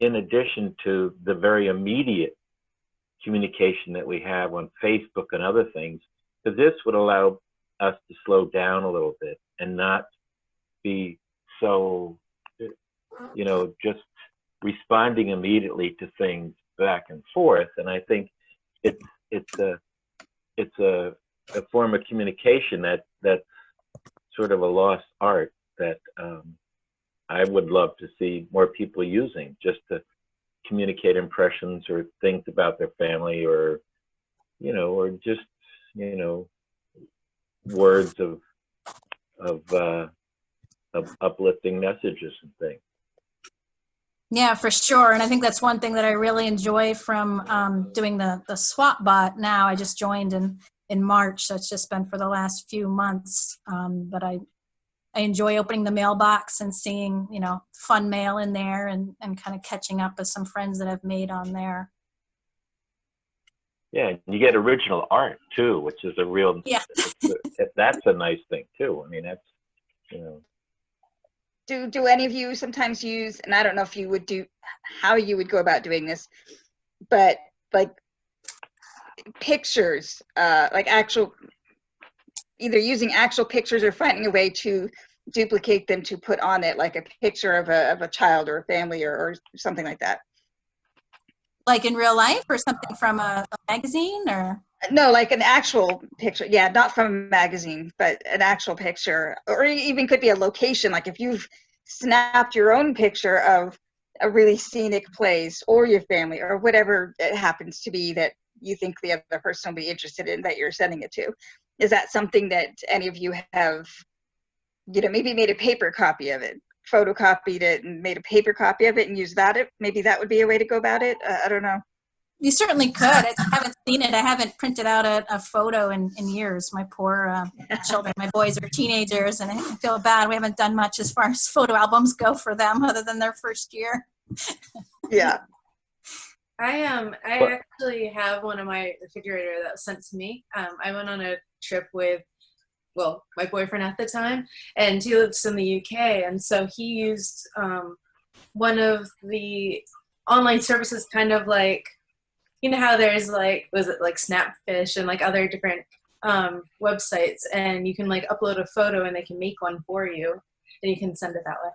in addition to the very immediate communication that we have on Facebook and other things, because this would allow us to slow down a little bit and not be so, you know, just responding immediately to things back and forth. And I think it's a form of communication that's sort of a lost art that I would love to see more people using, just to communicate impressions or things about their family, or, you know, or just, you know, words of uplifting messages and things.
Yeah, for sure. And I think that's one thing that I really enjoy from doing the swap bot now. I just joined in March, so it's just been for the last few months. But I enjoy opening the mailbox and seeing, you know, fun mail in there, and kind of catching up with some friends that I've made on there.
Yeah, and you get original art too, which is a real,
Yeah.
That's a nice thing too. I mean, that's, you know.
Do any of you sometimes use, and I don't know if you would do, how you would go about doing this, but like pictures, like actual, either using actual pictures or finding a way to duplicate them to put on it, like a picture of a child or a family, or something like that?
Like in real life, or something from a magazine, or?
No, like an actual picture. Yeah, not from a magazine, but an actual picture, or even could be a location. Like if you've snapped your own picture of a really scenic place, or your family, or whatever it happens to be that you think the other person will be interested in, that you're sending it to. Is that something that any of you have, you know, maybe made a paper copy of it, photocopied it and made a paper copy of it and used that? Maybe that would be a way to go about it. I don't know.
You certainly could. I haven't seen it. I haven't printed out a photo in years. My poor children, my boys are teenagers, and I feel bad. We haven't done much as far as photo albums go for them, other than their first year.
Yeah.
I actually have one in my refrigerator that was sent to me. I went on a trip with, well, my boyfriend at the time, and he lives in the UK, and so he used one of the online services, kind of like, you know how there's like, was it like Snapfish and like other different websites, and you can like upload a photo and they can make one for you, and you can send it that way.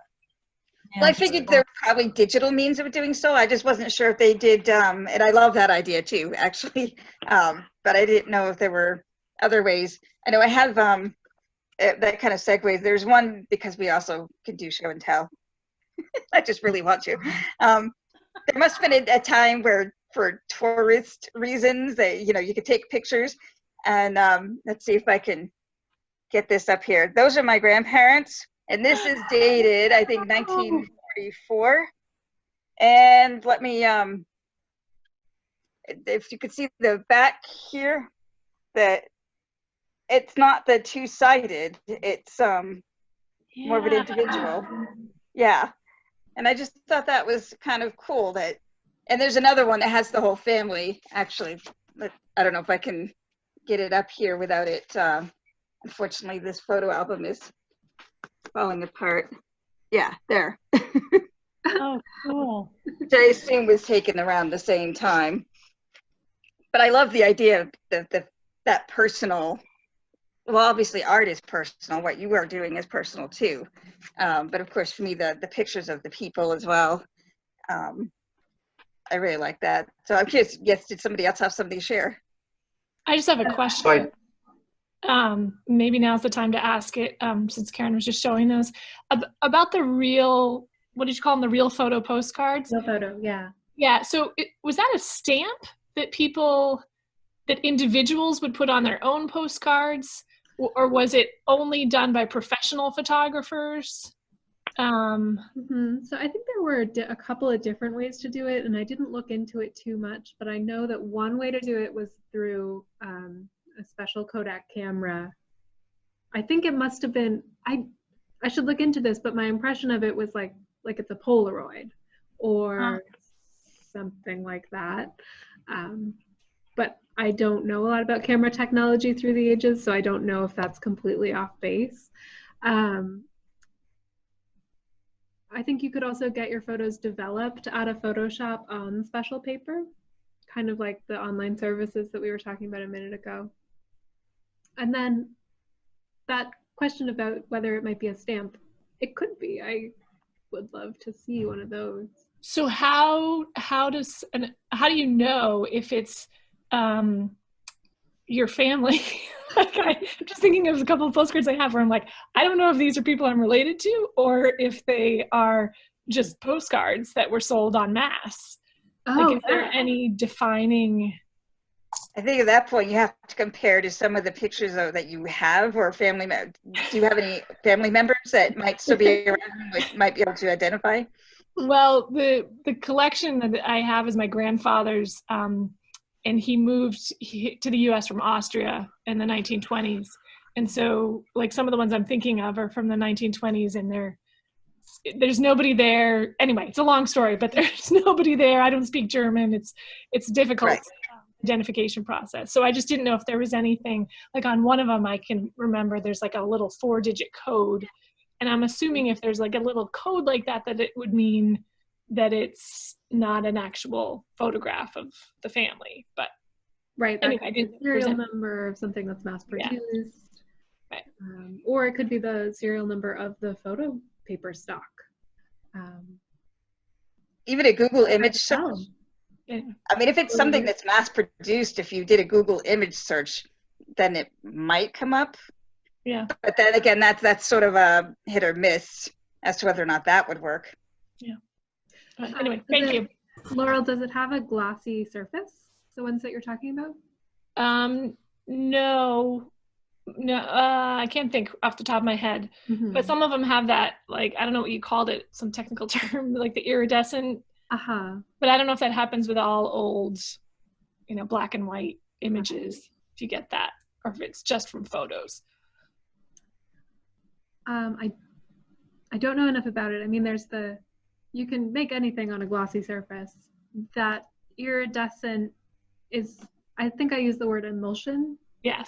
Yeah,
Well, I figured there were probably digital means of doing so. I just wasn't sure if they did, and I love that idea too, actually. But I didn't know if there were other ways. I know I have that kind of segues. There's one, because we also can do show and tell. I just really want to. There must have been a time where, for tourist reasons, you know, you could take pictures. And let's see if I can get this up here. Those are my grandparents, and this is dated, I think, 1944. And let me, if you could see the back here, that it's not the two-sided, it's more of an individual. Yeah. And I just thought that was kind of cool. That, and there's another one that has the whole family, actually. But I don't know if I can get it up here without it. Unfortunately, this photo album is falling apart. Yeah, there.
Oh, cool.
Which I assume was taken around the same time. But I love the idea of that personal. Well, obviously art is personal. What you are doing is personal too. But of course, for me, the pictures of the people as well. I really like that. So I'm curious, yes, did somebody else have something to share?
I just have a question. Maybe now's the time to ask it, since Karen was just showing those. About the real, what did you call them, the real photo postcards?
Real photo, yeah.
Yeah, so was that a stamp that individuals would put on their own postcards? Or was it only done by professional photographers?
So I think there were a couple of different ways to do it, and I didn't look into it too much, but I know that one way to do it was through a special Kodak camera. I think it must have been, I should look into this, but my impression of it was like it's a Polaroid or something like that. But I don't know a lot about camera technology through the ages, so I don't know if that's completely off base. I think you could also get your photos developed out of Photoshop on special paper, kind of like the online services that we were talking about a minute ago. And then that question about whether it might be a stamp, it could be. I would love to see one of those.
So how do you know if it's your family? Like I'm just thinking of a couple of postcards I have where I'm like, I don't know if these are people I'm related to or if they are just postcards that were sold en masse. Like, is there any defining?
I think at that point you have to compare to some of the pictures that you have or family. Do you have any family members that might still be around and might be able to identify?
Well, the collection that I have is my grandfather's, and he moved to the U.S. from Austria in the 1920s. And so, like, some of the ones I'm thinking of are from the 1920s, and there's nobody there. Anyway, it's a long story, but there's nobody there. I don't speak German. It's difficult.
Right.
Identification process. So I just didn't know if there was anything, like on one of them I can remember there's like a little 4-digit code, and I'm assuming if there's like a little code like that it would mean that it's not an actual photograph of the family. But
right,
anyway,
that could be the serial number of something that's mass produced.
Yeah. Right.
Or it could be the serial number of the photo paper stock.
Even a Google image search.
Yeah.
I mean, if it's something that's mass produced, if you did a Google image search, then it might come up.
Yeah.
But then again, that's sort of a hit or miss as to whether or not that would work.
Yeah. Anyway, thank you.
Laurel, does it have a glossy surface? The ones that you're talking about?
No, I can't think off the top of my head.
Mm-hmm.
But some of them have that, like, I don't know what you called it, some technical term, like the iridescent. But I don't know if that happens with all old, black and white images, if you get that, or if it's just from photos.
I don't know enough about it. I mean, you can make anything on a glossy surface. That iridescent is, I think I used the word emulsion.
Yes.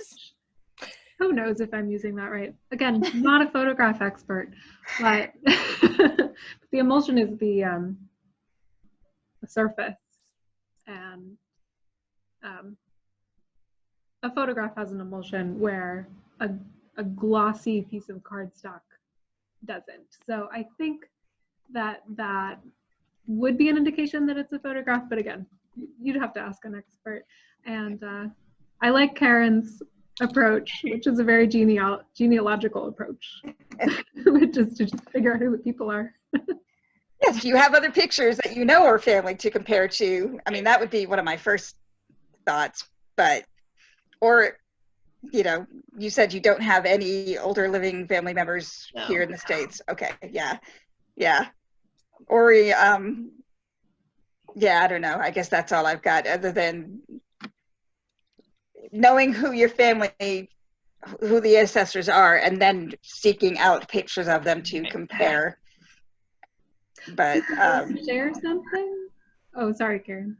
Who knows if I'm using that right? Again, not a photograph expert, but the emulsion is the surface, and a photograph has an emulsion where a glossy piece of cardstock doesn't. So I think that would be an indication that it's a photograph, but again, you'd have to ask an expert. And I like Karen's approach, which is a very genealogical approach, which is to just figure out who the people are.
Yes, you have other pictures that you know are family to compare to. I mean, that would be one of my first thoughts. Or, you said you don't have any older living family members here in the States. Okay, yeah. Or, I don't know. I guess that's all I've got, other than knowing who your family, who the ancestors are, and then seeking out pictures of them to compare. But
share something? Oh, sorry, Karen.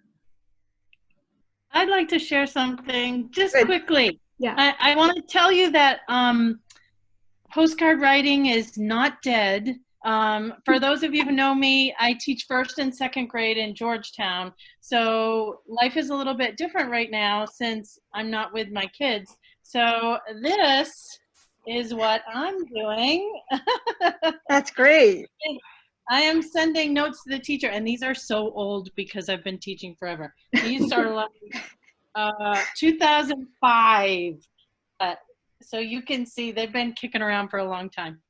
I'd like to share something just quickly.
Yeah.
I want to tell you that postcard writing is not dead. For those of you who know me, I teach 1st and 2nd grade in Georgetown. So life is a little bit different right now since I'm not with my kids. So this is what I'm doing.
That's great.
I am sending notes to the teacher, and these are so old because I've been teaching forever. These are like 2005. So you can see they've been kicking around for a long time.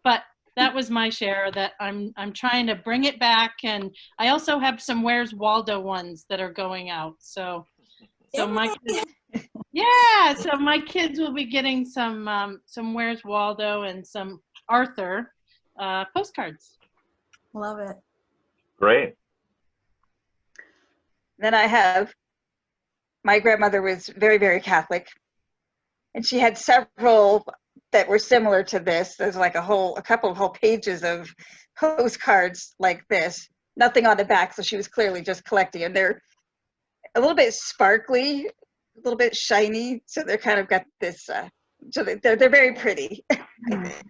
But that was my share, that I'm trying to bring it back. And I also have some Where's Waldo ones that are going out. So my kids, so my kids will be getting some Where's Waldo and some Arthur postcards.
Love it.
Great.
Then my grandmother was very, very Catholic, and she had several that were similar to this. There's like a couple of whole pages of postcards like this, nothing on the back. So she was clearly just collecting, and they're a little bit sparkly, a little bit shiny. So they're kind of got this, so they're very pretty, I think.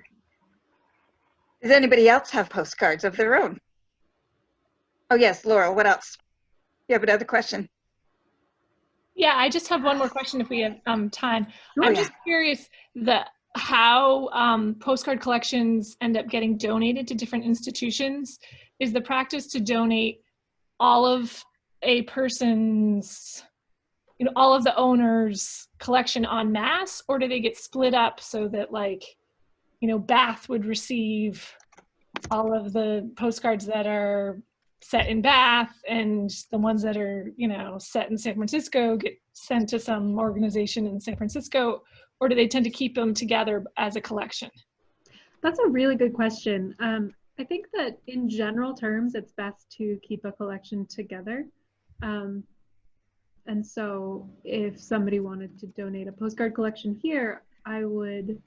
Does anybody else have postcards of their own? Oh yes, Laurel, what else? You have another question?
Yeah, I just have one more question if we have time.
Oh,
I'm
yeah.
just curious how postcard collections end up getting donated to different institutions. Is the practice to donate all of a person's, all of the owner's collection en masse, or do they get split up so that, like, Bath would receive all of the postcards that are set in Bath, and the ones that are, set in San Francisco get sent to some organization in San Francisco, or do they tend to keep them together as a collection?
That's a really good question. I think that in general terms, it's best to keep a collection together. And so if somebody wanted to donate a postcard collection here, I would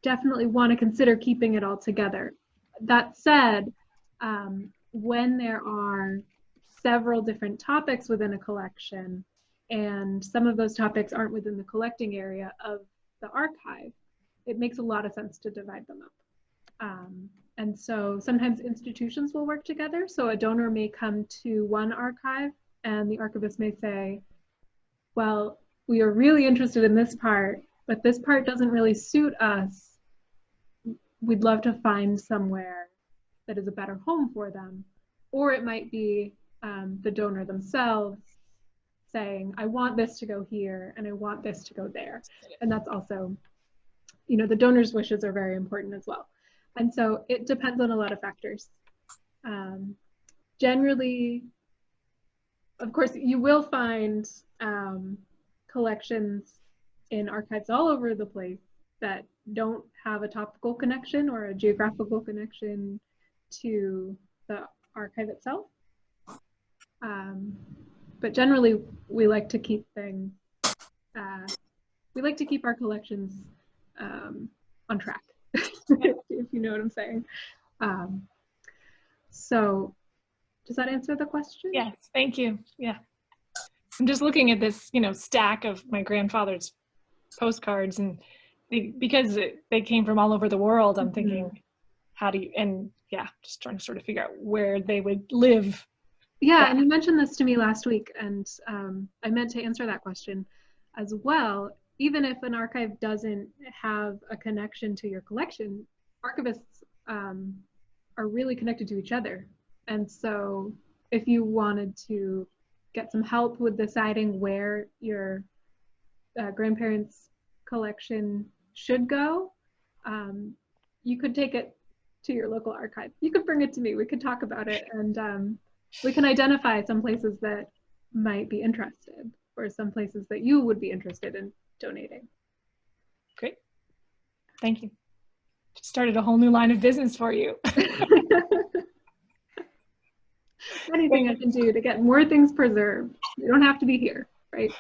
definitely want to consider keeping it all together. That said, when there are several different topics within a collection, and some of those topics aren't within the collecting area of the archive, it makes a lot of sense to divide them up. And so sometimes institutions will work together. So a donor may come to one archive and the archivist may say, well, we are really interested in this part, but this part doesn't really suit us. We'd love to find somewhere that is a better home for them. Or it might be the donor themselves saying, I want this to go here and I want this to go there. And that's also, the donor's wishes are very important as well. And so it depends on a lot of factors. Generally, of course, you will find collections in archives all over the place that don't have a topical connection or a geographical connection to the archive itself. But generally, we like to keep things, we like to keep our collections on track, if you know what I'm saying. So does that answer the question?
Yes, thank you. Yeah. I'm just looking at this, stack of my grandfather's postcards, and because they came from all over the world, I'm thinking, just trying to sort of figure out where they would live.
Yeah, and you mentioned this to me last week, and I meant to answer that question as well. Even if an archive doesn't have a connection to your collection, archivists are really connected to each other. And so if you wanted to get some help with deciding where your grandparents' collection should go, you could take it to your local archive. You could bring it to me. We could talk about it, and we can identify some places that might be interested, or some places that you would be interested in donating.
Great. Thank you. Just started a whole new line of business for you.
Anything I can do to get more things preserved. You don't have to be here, right?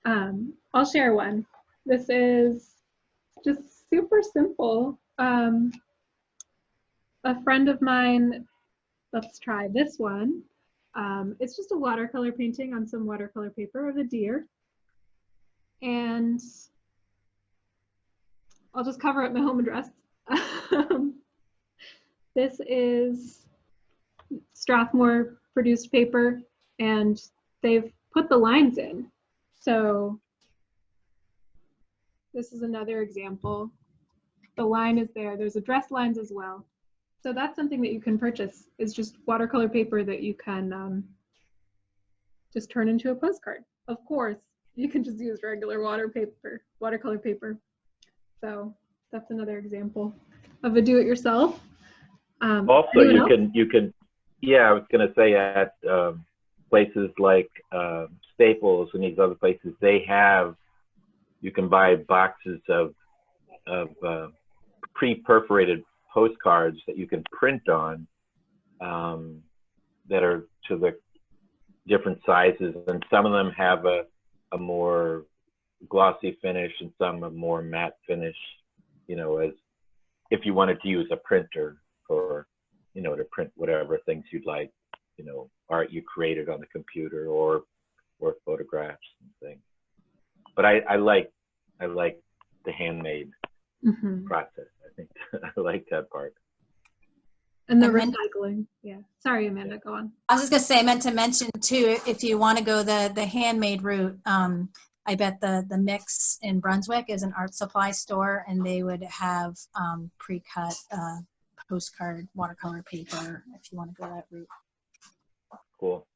I'll share one. This is just super simple. A friend of mine, let's try this one. It's just a watercolor painting on some watercolor paper of a deer. And I'll just cover up my home address. This is Strathmore produced paper, and they've put the lines in. So this is another example. The line is there. There's address lines as well. So that's something that you can purchase, is just watercolor paper that you can just turn into a postcard. Of course, you can just use regular watercolor paper. So that's another example of a do-it-yourself.
Also, you can, yeah, I was going to say at places like Staples and these other places, you can buy boxes of pre-perforated postcards that you can print on that are to the different sizes, and some of them have a more glossy finish and some a more matte finish, as if you wanted to use a printer for, to print whatever things you'd like, art you created on the computer or photographs and things. But I like the handmade process. I I like that part.
And the
And then-
recycling. Yeah. Sorry, Amanda, go on.
I was just gonna say, I meant to mention too, if you want to go the handmade route, I bet the Mix in Brunswick is an art supply store, and they would have pre-cut postcard watercolor paper if you want to go that route.
Cool.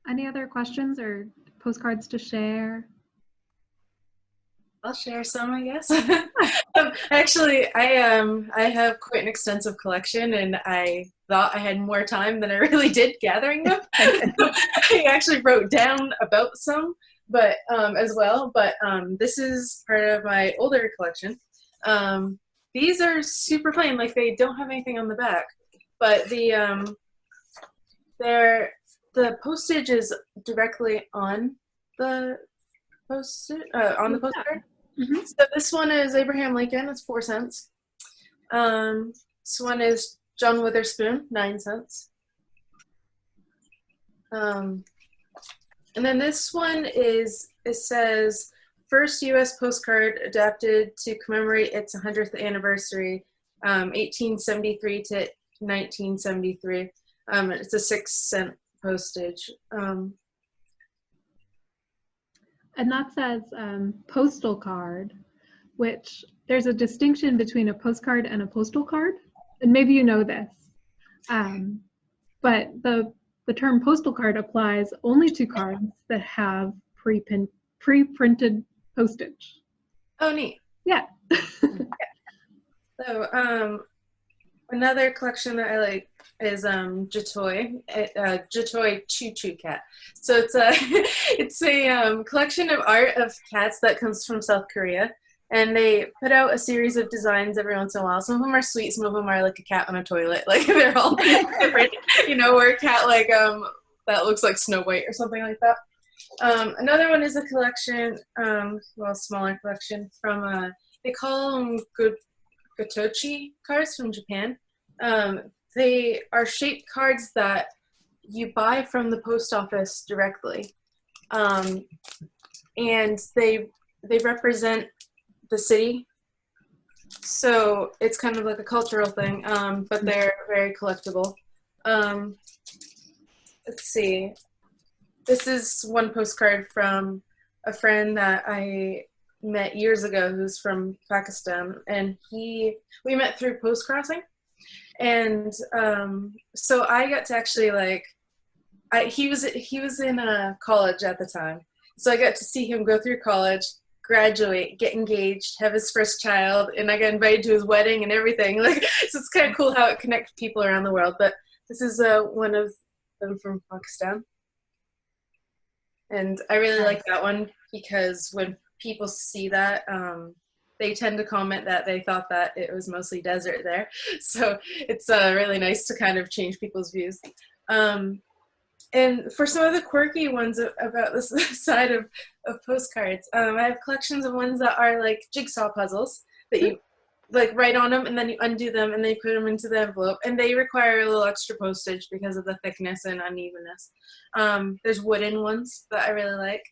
Any other questions or postcards to share?
I'll share some, I guess. Actually, I have quite an extensive collection, and I thought I had more time than I really did gathering them. I actually wrote down about some, but as well. But this is part of my older collection. These are super plain, like they don't have anything on the back, but the postage is directly on the postcard.
Mm-hmm.
So this one is Abraham Lincoln, it's 4 cents. This one is John Witherspoon, 9 cents. And then this one is, it says, first U.S. postcard adapted to commemorate its 100th anniversary, 1873 to 1973. It's a 6-cent postage.
And that says postal card, which there's a distinction between a postcard and a postal card. And maybe you know this. But the term postal card applies only to cards that have pre-printed postage.
Oh, neat.
Yeah.
So another collection that I like is Jatoy Choo Choo Cat. So it's a collection of art of cats that comes from South Korea, and they put out a series of designs every once in a while. Some of them are sweet, some of them are like a cat on a toilet. Like they're all different, or a cat like that looks like Snow White or something like that. Another one is a collection, smaller collection from they call them Gotochi cards from Japan. They are shaped cards that you buy from the post office directly, and they represent the city. So it's kind of like a cultural thing, but they're very collectible. Let's see. This is one postcard from a friend that I met years ago who's from Pakistan, and we met through post crossing. And so I got to actually he was in college at the time, so I got to see him go through college, graduate, get engaged, have his first child, and I got invited to his wedding and everything. So it's kind of cool how it connects people around the world. But this is one of them from Pakistan, and I really like that one because when people see that, they tend to comment that they thought that it was mostly desert there. So it's really nice to kind of change people's views. And for some of the quirky ones about this side of postcards, I have collections of ones that are like jigsaw puzzles that you write on them and then you undo them and they put them into the envelope, and they require a little extra postage because of the thickness and unevenness. There's wooden ones that I really like.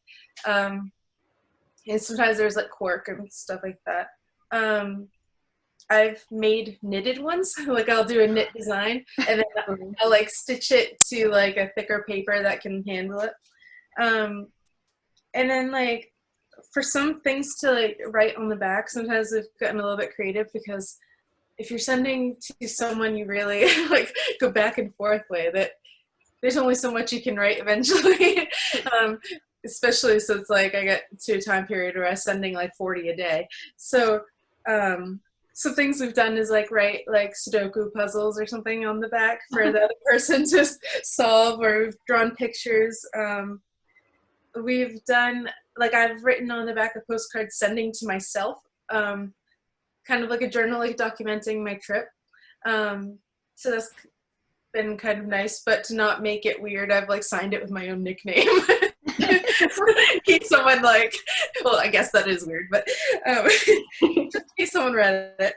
And sometimes there's like cork and stuff like that. I've made knitted ones. I'll do a knit design and then I'll stitch it to a thicker paper that can handle it. And then for some things to write on the back, sometimes I've gotten a little bit creative because if you're sending to someone you really go back and forth with, that there's only so much you can write eventually. Especially since I got to a time period where I was sending 40 a day. So some things we've done is write Sudoku puzzles or something on the back for the other person to solve, or we've drawn pictures. We've done, I've written on the back of postcards sending to myself, kind of like a journal, documenting my trip. So that's been kind of nice, but to not make it weird, I've signed it with my own nickname. In case someone well, I guess that is weird, but just in case someone read it.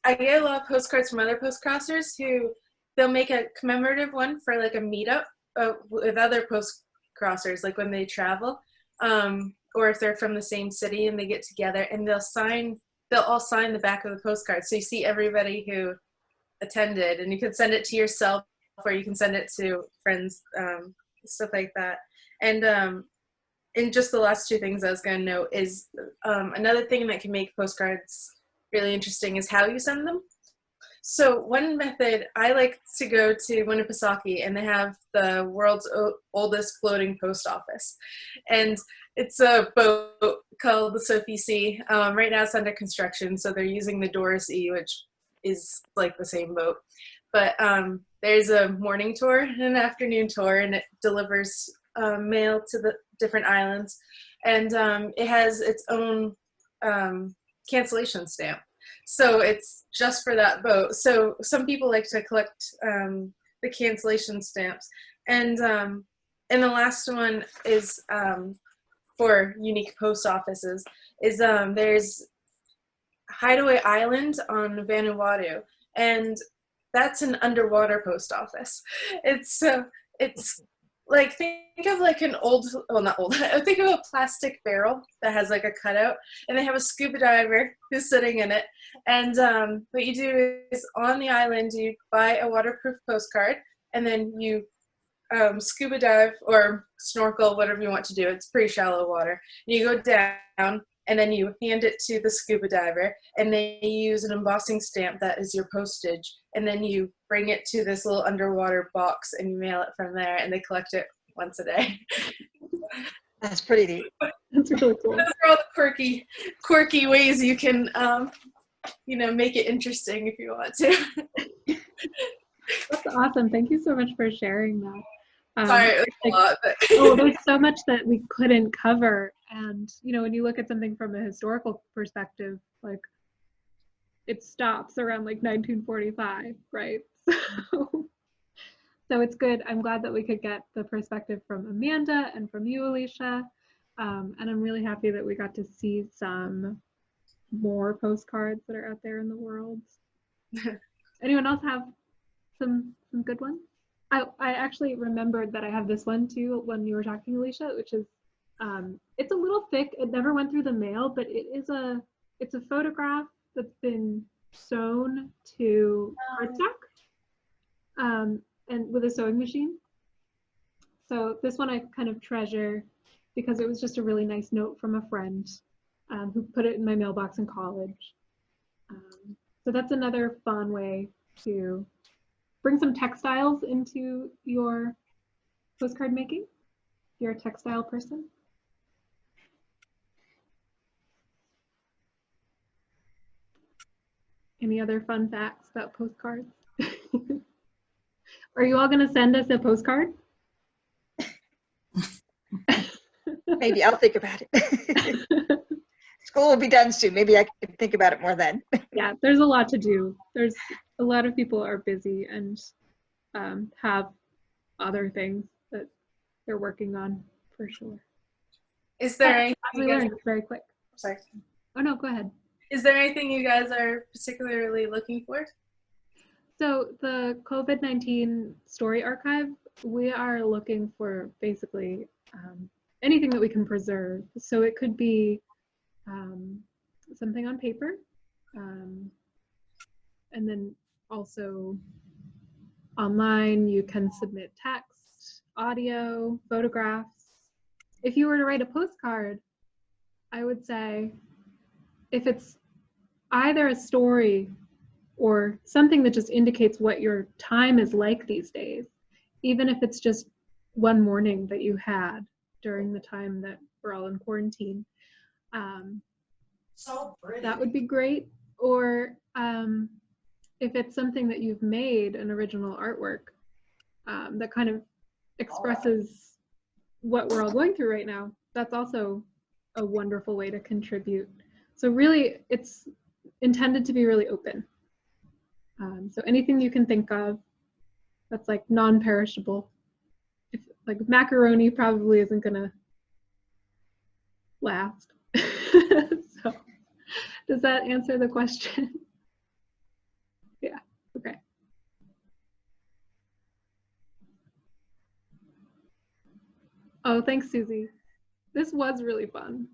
I get a lot of postcards from other postcrossers who they'll make a commemorative one for a meetup with other postcrossers when they travel. or if they're from the same city and they get together and they'll all sign the back of the postcard. So you see everybody who attended, and you can send it to yourself or you can send it to friends, stuff like that. And just the last two things I was going to note is another thing that can make postcards really interesting is how you send them. So one method, I like to go to Winnipesaukee, and they have the world's oldest floating post office. And it's a boat called the Sophie C. Right now it's under construction, so they're using the Doris E, which is like the same boat. But there's a morning tour and an afternoon tour, and it delivers mail to the different islands. And it has its own cancellation stamp. So it's just for that boat. So some people like to collect the cancellation stamps. And the last one is for unique post offices is there's Hideaway Island on Vanuatu, and that's an underwater post office. It's like, think of like an old, well, not old, think of a plastic barrel that has like a cutout, and they have a scuba diver who's sitting in it. And what you do is on the island, you buy a waterproof postcard, and then you scuba dive or snorkel, whatever you want to do. It's pretty shallow water. And you go down, and then you hand it to the scuba diver, and they use an embossing stamp that is your postage, and then you bring it to this little underwater box and you mail it from there, and they collect it once a day.
That's pretty neat.
That's really cool.
Those are all the quirky ways you can, make it interesting if you want to.
That's awesome. Thank you so much for sharing that.
Sorry, it was a lot. But
Oh, there's so much that we couldn't cover. And, when you look at something from a historical perspective, like, it stops around like 1945, right? So it's good. I'm glad that we could get the perspective from Amanda and from you, Alicia. And I'm really happy that we got to see some more postcards that are out there in the world. Anyone else have some good ones? I actually remembered that I have this one too when you were talking, Alicia, which is it's a little thick. It never went through the mail, but it's a photograph that's been sewn to cardstock and with a sewing machine. So this one I kind of treasure because it was just a really nice note from a friend who put it in my mailbox in college. So that's another fun way to bring some textiles into your postcard making. If you're a textile person. Any other fun facts about postcards? Are you all going to send us a postcard?
Maybe I'll think about it. School will be done soon. Maybe I can think about it more then.
Yeah, there's a lot to do. There's a lot of people are busy and have other things that they're working on for sure.
is there
As
anything
we learned, it's very quick.
sorry.
Oh no, go ahead.
Is there anything you guys are particularly looking for?
So the COVID-19 story archive, we are looking for basically anything that we can preserve. So it could be something on paper, and then also online you can submit text, audio, photographs. If you were to write a postcard, I would say if it's either a story or something that just indicates what your time is like these days, even if it's just one morning that you had during the time that we're all in quarantine, that would be great. Or if it's something that you've made, an original artwork that kind of expresses what we're all going through right now, that's also a wonderful way to contribute. So really, it's intended to be really open. So anything you can think of that's like non-perishable. If like macaroni probably isn't gonna last. So does that answer the question? Yeah, okay. Oh, thanks, Susie. This was really fun.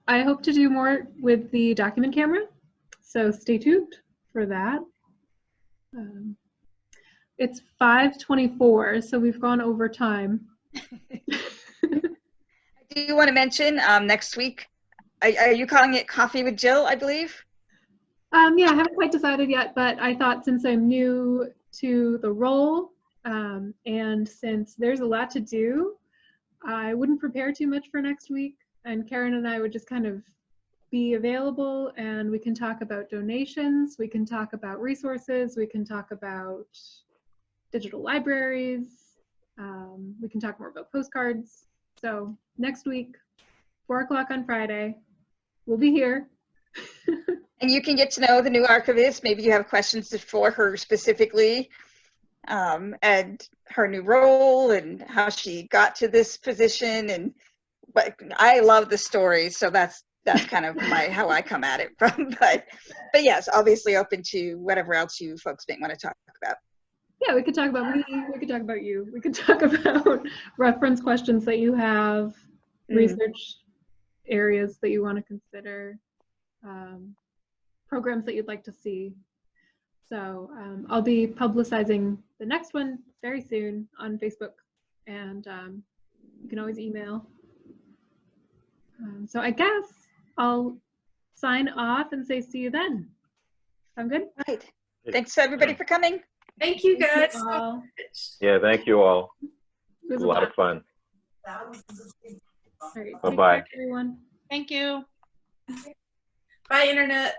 I hope to do more with the document camera, so stay tuned for that. It's 5:24, so we've gone over time.
Do you want to mention next week? Are you calling it Coffee with Jill, I believe?
Yeah, I haven't quite decided yet, but I thought since I'm new to the role, and since there's a lot to do, I wouldn't prepare too much for next week, and Karen and I would just kind of be available, and we can talk about donations, we can talk about resources, we can talk about digital libraries, we can talk more about postcards. So next week, 4 o'clock on Friday, we'll be here.
And you can get to know the new archivist. Maybe you have questions for her specifically, and her new role and how she got to this position. But I love the stories, so that's kind of how I come at it from. But yes, obviously open to whatever else you folks may want to talk about.
Yeah, we could talk about me, we could talk about you, we could talk about reference questions that you have, research areas that you want to consider, programs that you'd like to see. So I'll be publicizing the next one very soon on Facebook, and you can always email. So I guess I'll sign off and say see you then. Sound good?
Right. Thanks everybody for coming.
Thank you guys so
all.
much.
Yeah, thank you all.
It
It
was
was a lot of fun.
All right, take
Bye-bye.
care, everyone.
Thank you.
Bye, Internet.